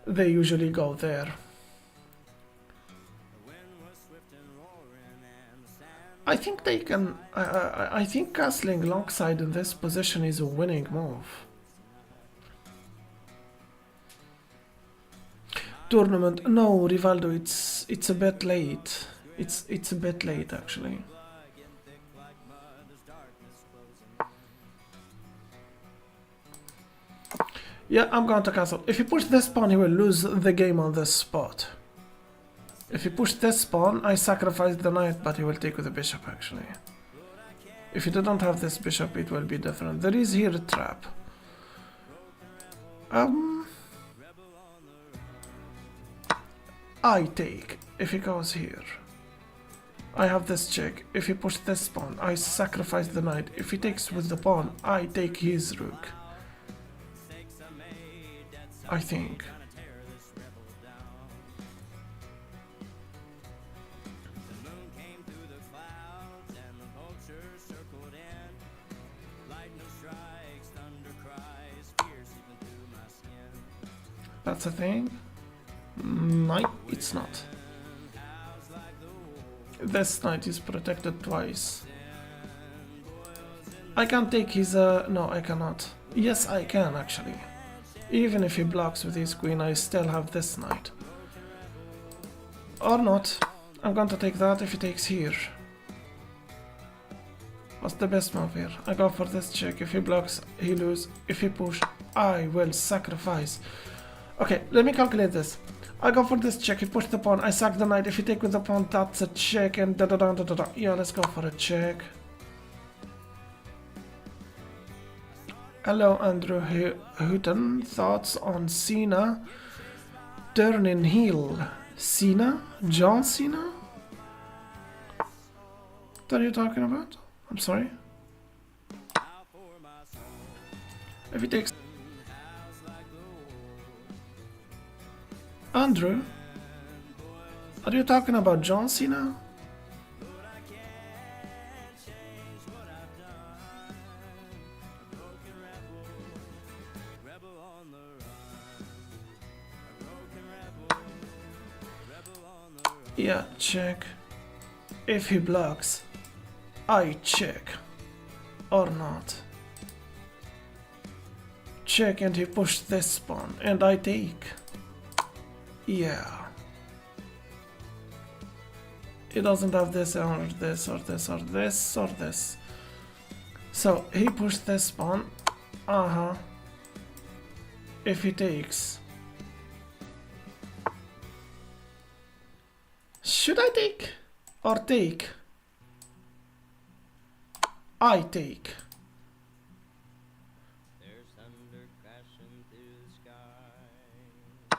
They usually go there. I think they can... I think castling longside in this position is a winning move. Tournament... No, Rivaldo, it's a bit late. It's a bit late, actually. Yeah, I'm going to castle. If he pushes this pawn, he will lose the game on this spot. If he pushes this pawn, I sacrifice the knight, but he will take with the bishop, actually. If he didn't have this bishop, it will be different. There is here a trap. I take. If he goes here, I have this check. If he pushes this pawn, I sacrifice the knight. If he takes with the pawn, I take his rook. I think. That's a thing? No, it's not. This knight is protected twice. I can take his... no, I cannot. Yes, I can, actually. Even if he blocks with his queen, I still have this knight. Or not. I'm going to take that if he takes here. What's the best move here? I go for this check. If he blocks, he loses. If he push, I will sacrifice. Okay, let me calculate this. I go for this check. He push the pawn. I sack the knight. If he take with the pawn, that's a check. And da da da da da. Yeah, let's go for a check. Hello, Andrew Houghton. Thoughts on Cena turning heel? Cena? John Cena? What are you talking about? I'm sorry. If he takes... Andrew? Are you talking about John Cena? Yeah, check. If he blocks, I check. Or not. Check and he pushed this pawn and I take. Yeah. He doesn't have this or this or this or this or this. So he pushed this pawn. If he takes. Should I take or take? I take. There's thunder crashing through the sky.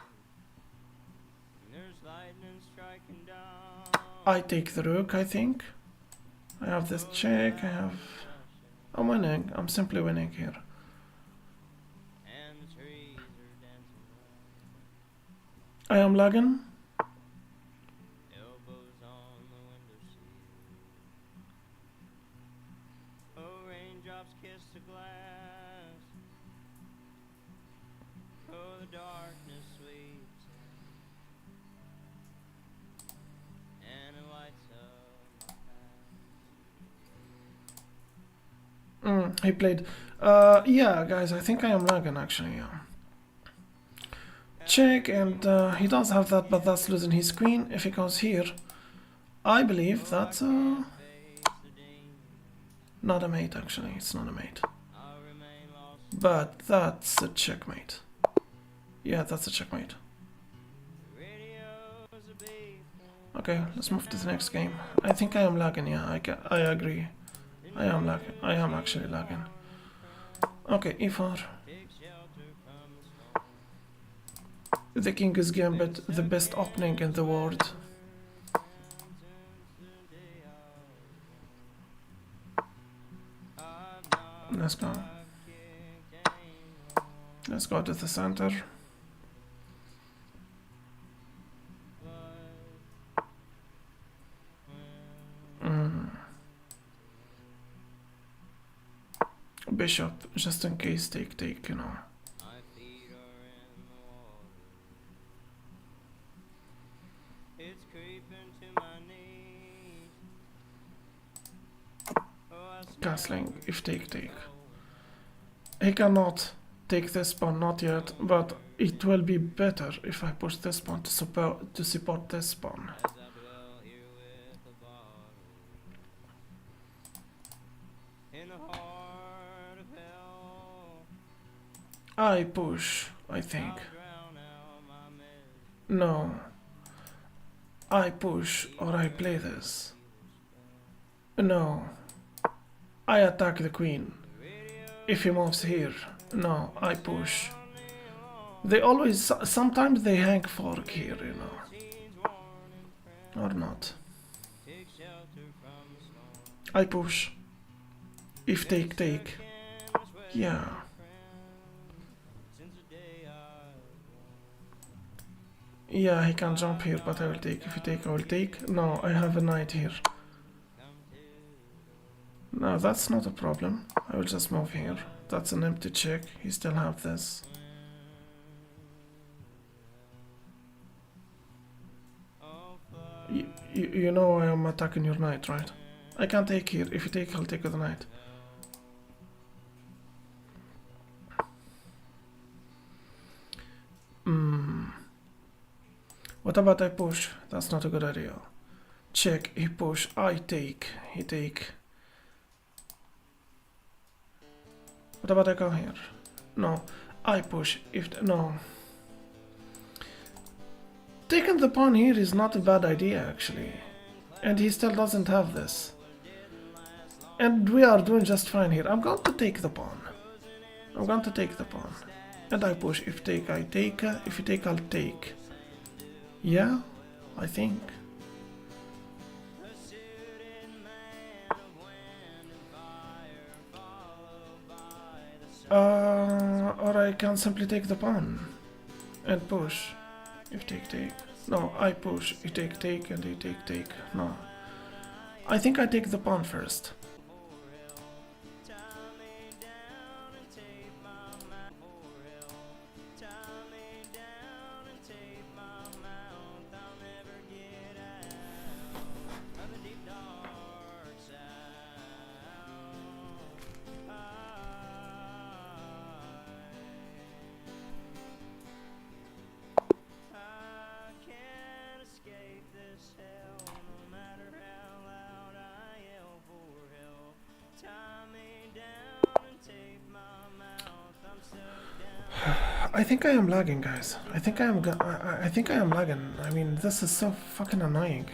There's lightning striking down. I take the rook, I think. I have this check, I have... I'm winning, I'm simply winning here. And the trees are dancing around. I am lagging. Elbows on the windowsill. Oh, raindrops kiss the glass. Oh, the darkness sweeps in. And it lights up my path. He played. Yeah, guys, I think I am lagging actually. Yeah. Check, and he does have that, but that's losing his queen. If he goes here, I believe that's not a mate actually. It's not a mate, but that's a checkmate. Yeah, that's a checkmate. Okay, let's move to the next game. I think I am lagging. Yeah, I agree. I am lagging. I am actually lagging. Okay, e4. The king is Gambit, the best opening in the world. Let's go. Let's go to the center. bishop, just in case take, you know. My feet are in the water. It's creeping to my knees. Oh, I Castling, if take. He cannot take this pawn, not yet, but it will be better if I push this pawn to support this pawn. as I dwell here with a bottle in the heart of hell. I push, I think. I'll drown out my misery. No. I push or I play this. No. I attack the queen. If he moves here. No, I push. They always, sometimes they hang fork here, you know. Or not. Take shelter from the storm. I push. If take. Yeah. Since the day I Yeah, he can jump here, but I will take. If he take, I will take. No, I have a knight here. No, that's not a problem. I will just move here. That's an empty check. He still have this. You know I am attacking your knight, right? I can't take here. If you take, I'll take with the knight. What about I push? That's not a good idea. Check, he push, I take, he take. What about I go here? No, I push, no. Taking the pawn here is not a bad idea actually. And he still doesn't have this. And we are doing just fine here. I'm going to take the pawn. And I push, if take, I take, if you take, I'll take. Yeah, I think. Or I can simply take the pawn and push. If take. No, I push. You take, and you take. No. I think I take the pawn first. I think I am lagging, guys. I think I am lagging. I mean, this is so fucking annoying.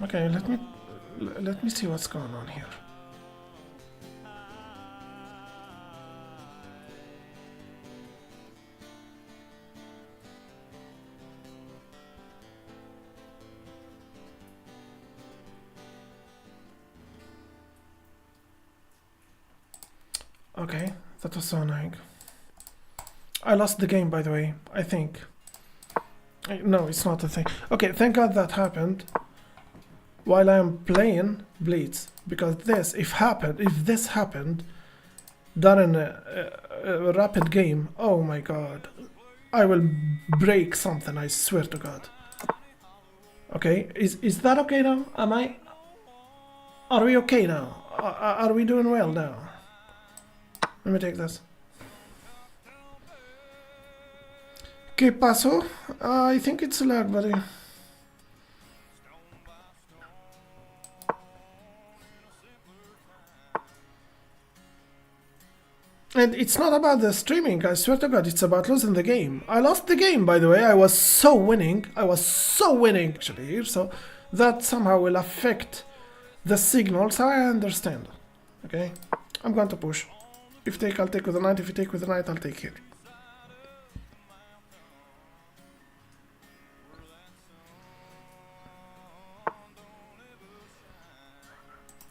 Okay, let me see what's going on here. Okay, that was so annoying. I lost the game, by the way, I think. No, it's not a thing. Okay, thank God that happened while I am playing Blitz, because if this happened during a rapid game, oh my God, I will break something, I swear to God. Okay, is that okay now? Are we okay now? Are we doing well now? Let me take this. ¿Qué pasó? I think it's a lag, buddy. And it's not about the streaming, I swear to God, it's about losing the game. I lost the game, by the way. I was so winning actually here, so that somehow will affect the signals. I understand. Okay, I'm going to push. If take, I'll take with the knight. If you take with the knight, I'll take here.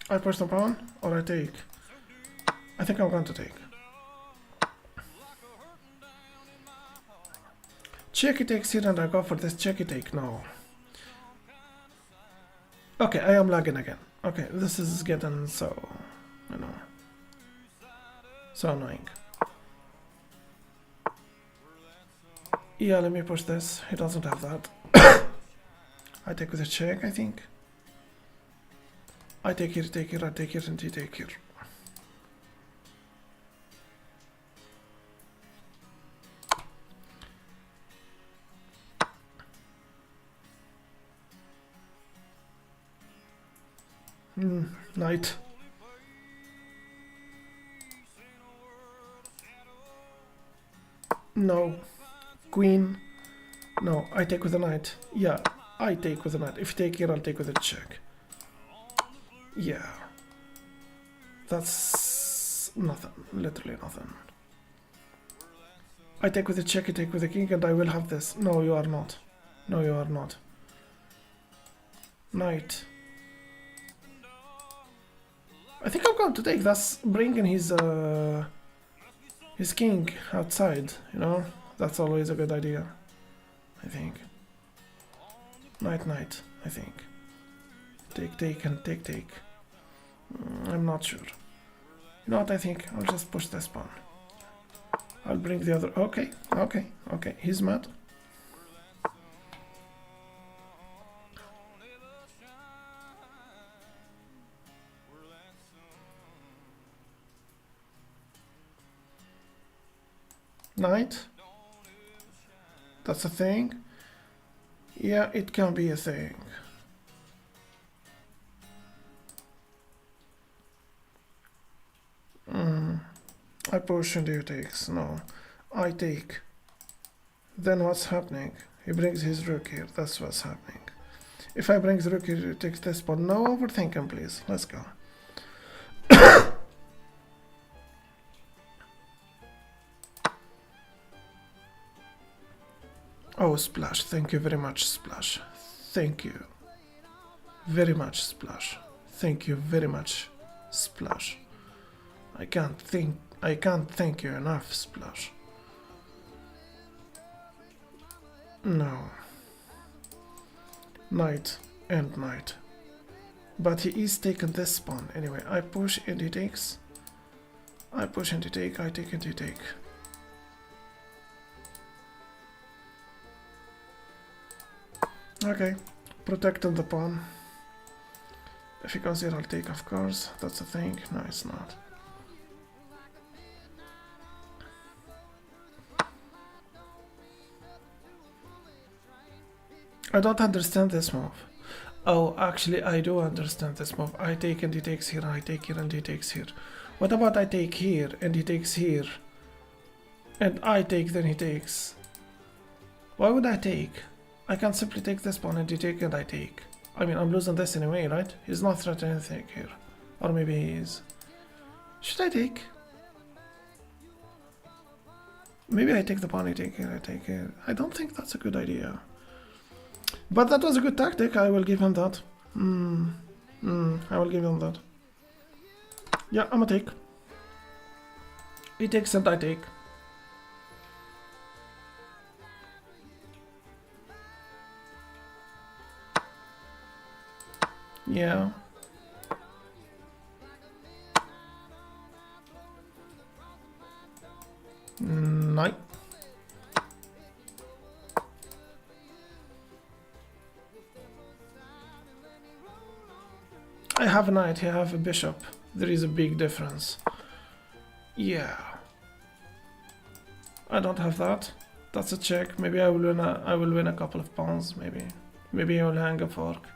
I push the pawn, or I take. I think I'm going to take. Check he takes here and I go for this check he take. No. Okay, I am lagging again. Okay, this is getting so, you know, so annoying. Yeah, let me push this. He doesn't have that. I take with a check, I think. I take here, take here, I take here, and he take here. Knight. No. Queen. No, I take with a knight. Yeah, I take with a knight. If you take here, I'll take with a check. Yeah. That's nothing. Literally nothing. I take with a check, you take with a king, and I will have this. No, you are not. No, you are not. Knight. I think I'm going to take. That's bringing his king outside, you know? That's always a good idea, I think. Knight, knight, I think. Take, take, and take, take. I'm not sure. You know what, I think I'll just push this pawn. I'll bring the other... Okay, okay, okay. He's mad. Knight. That's a thing. Yeah, it can be a thing. I push and he takes. No, I take. Then what's happening? He brings his rook here. That's what's happening. If I bring the rook here, he takes this pawn. No overthinking, please. Let's go. Oh, Splash. Thank you very much, Splash. Thank you very much, Splash. Thank you very much, Splash. I can't thank you enough, Splash. No. Knight and knight. But he is taking this pawn. Anyway, I push and he takes. I push and he take. I take and he take. Okay. Protecting the pawn. If he goes here, I'll take, of course. That's the thing. No, it's not. I don't understand this move. Oh, actually, I do understand this move. I take and he takes here, I take here and he takes here. What about I take here and he takes here? And I take, then he takes. Why would I take? I can simply take this pawn and he take and I take. I mean, I'm losing this anyway, right? He's not threatening anything here. Or maybe he is. Should I take? Maybe I take the pawn, I take here, I take here. I don't think that's a good idea. But that was a good tactic, I will give him that. I will give him that. Yeah, I'm a take. He takes and I take. Yeah. Knight. I have a knight, I have a bishop. There is a big difference. Yeah. I don't have that. That's a check. Maybe I will win a couple of pawns, maybe. Maybe I will hang a fork.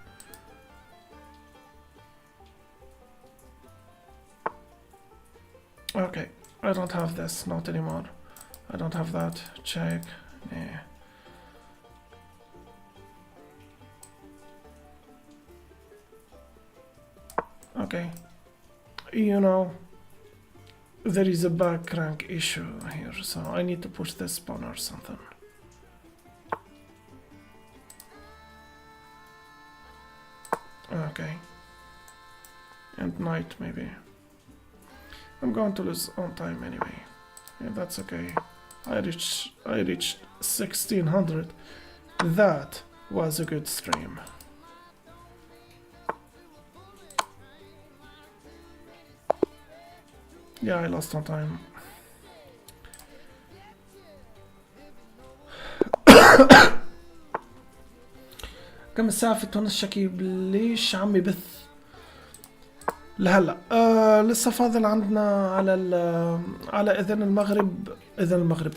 Okay. I don't have this, not anymore. I don't have that. Check. Yeah. Okay, you know, there is a back rank issue here, so I need to push this pawn or something. Okay, and knight maybe. I'm going to lose on time anyway. Yeah, that's okay. I reached 1600. That was a good stream. Yeah, I lost on time. كم الساعة في تونس شكيب؟ ليش عمي بث لهلا؟ لسه فاضل عندنا على اذان المغرب.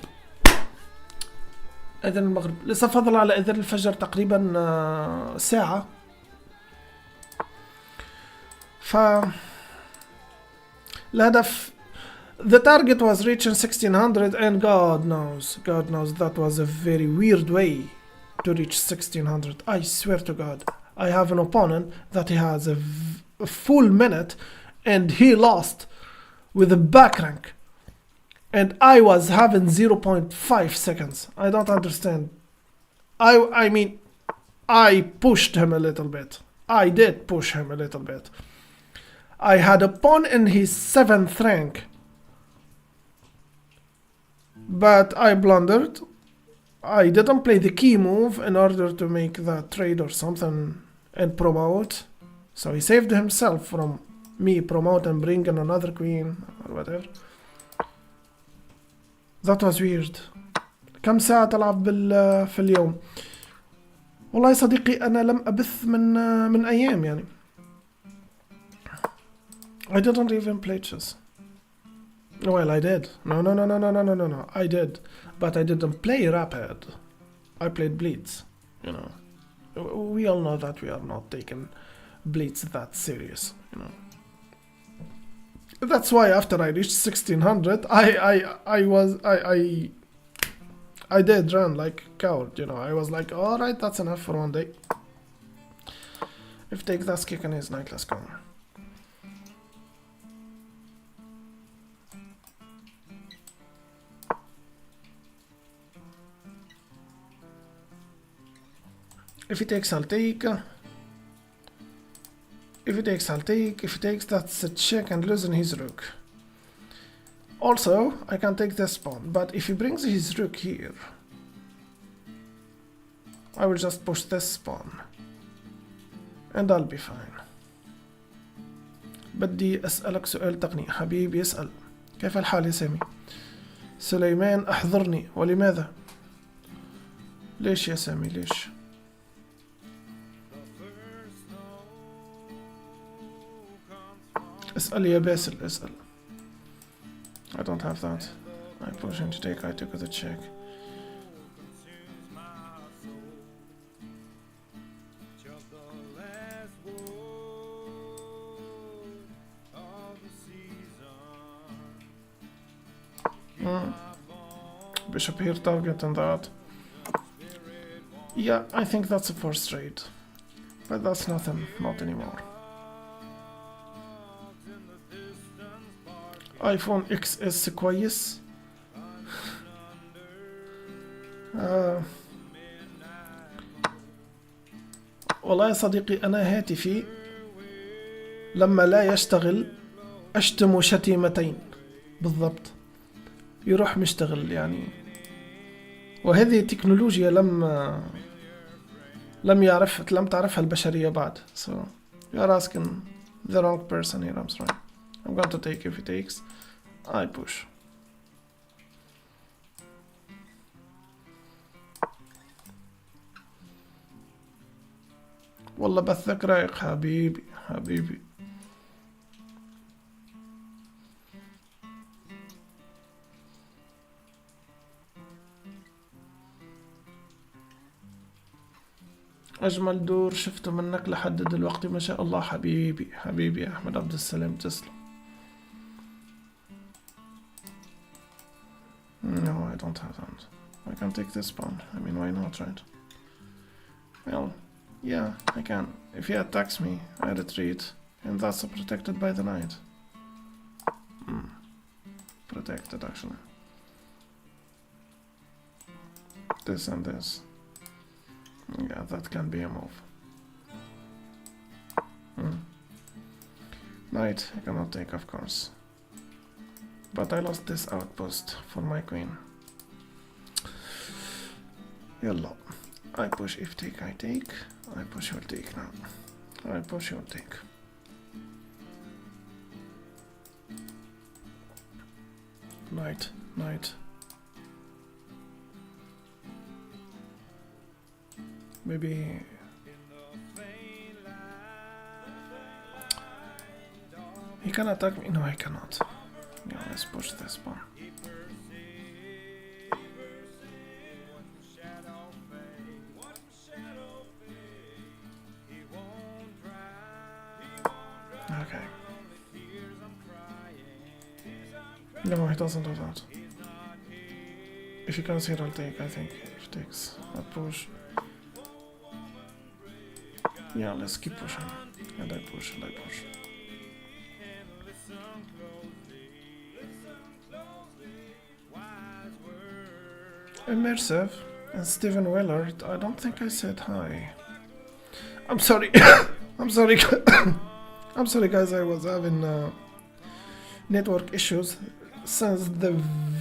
لسه فاضل على اذان الفجر تقريبا ساعة. ف الهدف the target was reaching 1600 and God knows that was a very weird way to reach 1600. I swear to God, I have an opponent that he has a full minute and he lost with a back rank and I was having 0.5 seconds. I don't understand. I mean, I pushed him a little bit. I did push him a little bit. I had a pawn in his 7th rank, but I blundered. I didn't play the key move in order to make that trade or something and promote. So he saved himself from me promote and bringing another queen or whatever. That was weird. كم ساعة تلعب في اليوم؟ والله يا صديقي أنا لم أبث من أيام يعني. I didn't even play chess. Well, I did. No. I did. But I didn't play rapid. I played blitz. You know. We all know that we are not taking blitz that serious. You know. That's why after I reached 1600, I did run like a coward. You know. I was like, all right, that's enough for one day. If take that kick in his knight, let's go. If he takes, I'll take. If he takes, I'll take. If he takes, that's a check and losing his rook. Also, I can take this pawn, but if he brings his rook here, I will just push this pawn. And I'll be fine. بدي أسألك سؤال تقني. حبيبي يسأل. كيف الحال يا سامي؟ سليمان أحضرني. ولماذا؟ ليش يا سامي ليش؟ اسأل يا باسل اسأل. I don't have that. I push him to take, I took the check. Bishop here targeting that. Yeah, I think that's a first trade. But that's nothing, not anymore. iPhone XS كويس. والله يا صديقي أنا هاتفي لما لا يشتغل أشتم شتيمتين بالضبط يروح مشتغل يعني. وهذه تكنولوجيا لم تعرفها البشرية بعد. So you're asking the wrong person here. I'm sorry. I'm going to take if he takes. I push. والله بثك رايق حبيبي حبيبي. أجمل دور شفته منك لحد دلوقتي ما شاء الله حبيبي حبيبي يا أحمد عبد السلام تسلم. No, I don't have that. I can take this pawn. I mean, why not, right? Well, yeah, I can. If he attacks me, I retreat, and that's protected by the knight. Protected, actually. This and this. Yeah, that can be a move. Knight, I cannot take, of course. But I lost this outpost for my queen. Yalla. I push if take, I take. I push, you'll take now. I push, you'll take. Knight. Maybe... He can attack me. No, he cannot. Yeah, let's push this one. Okay. No, he doesn't do that. If he comes here, I'll take. I think if he takes a push. Yeah, let's keep pushing. And I push. Immersive and Steven Willard. I don't think I said hi. I'm sorry. I'm sorry. I'm sorry, guys. I was having network issues since the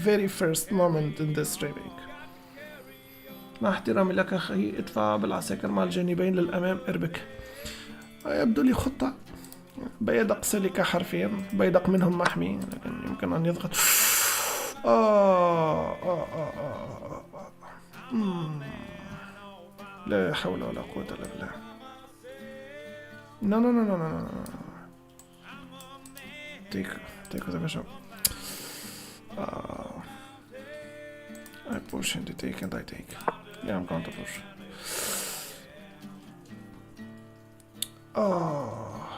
very first moment in the streaming. مع احترامي لك أخي، ادفع بالعساكر مع الجانبين للأمام، اربك. يبدو لي خطة بيدق سلكة حرفيا، بيدق منهم محمي، لكن يمكن أن يضغط. لا حول ولا قوة إلا بالله. No. Take with the bishop. I push and they take and I take. Yeah, I'm going to push. Oh.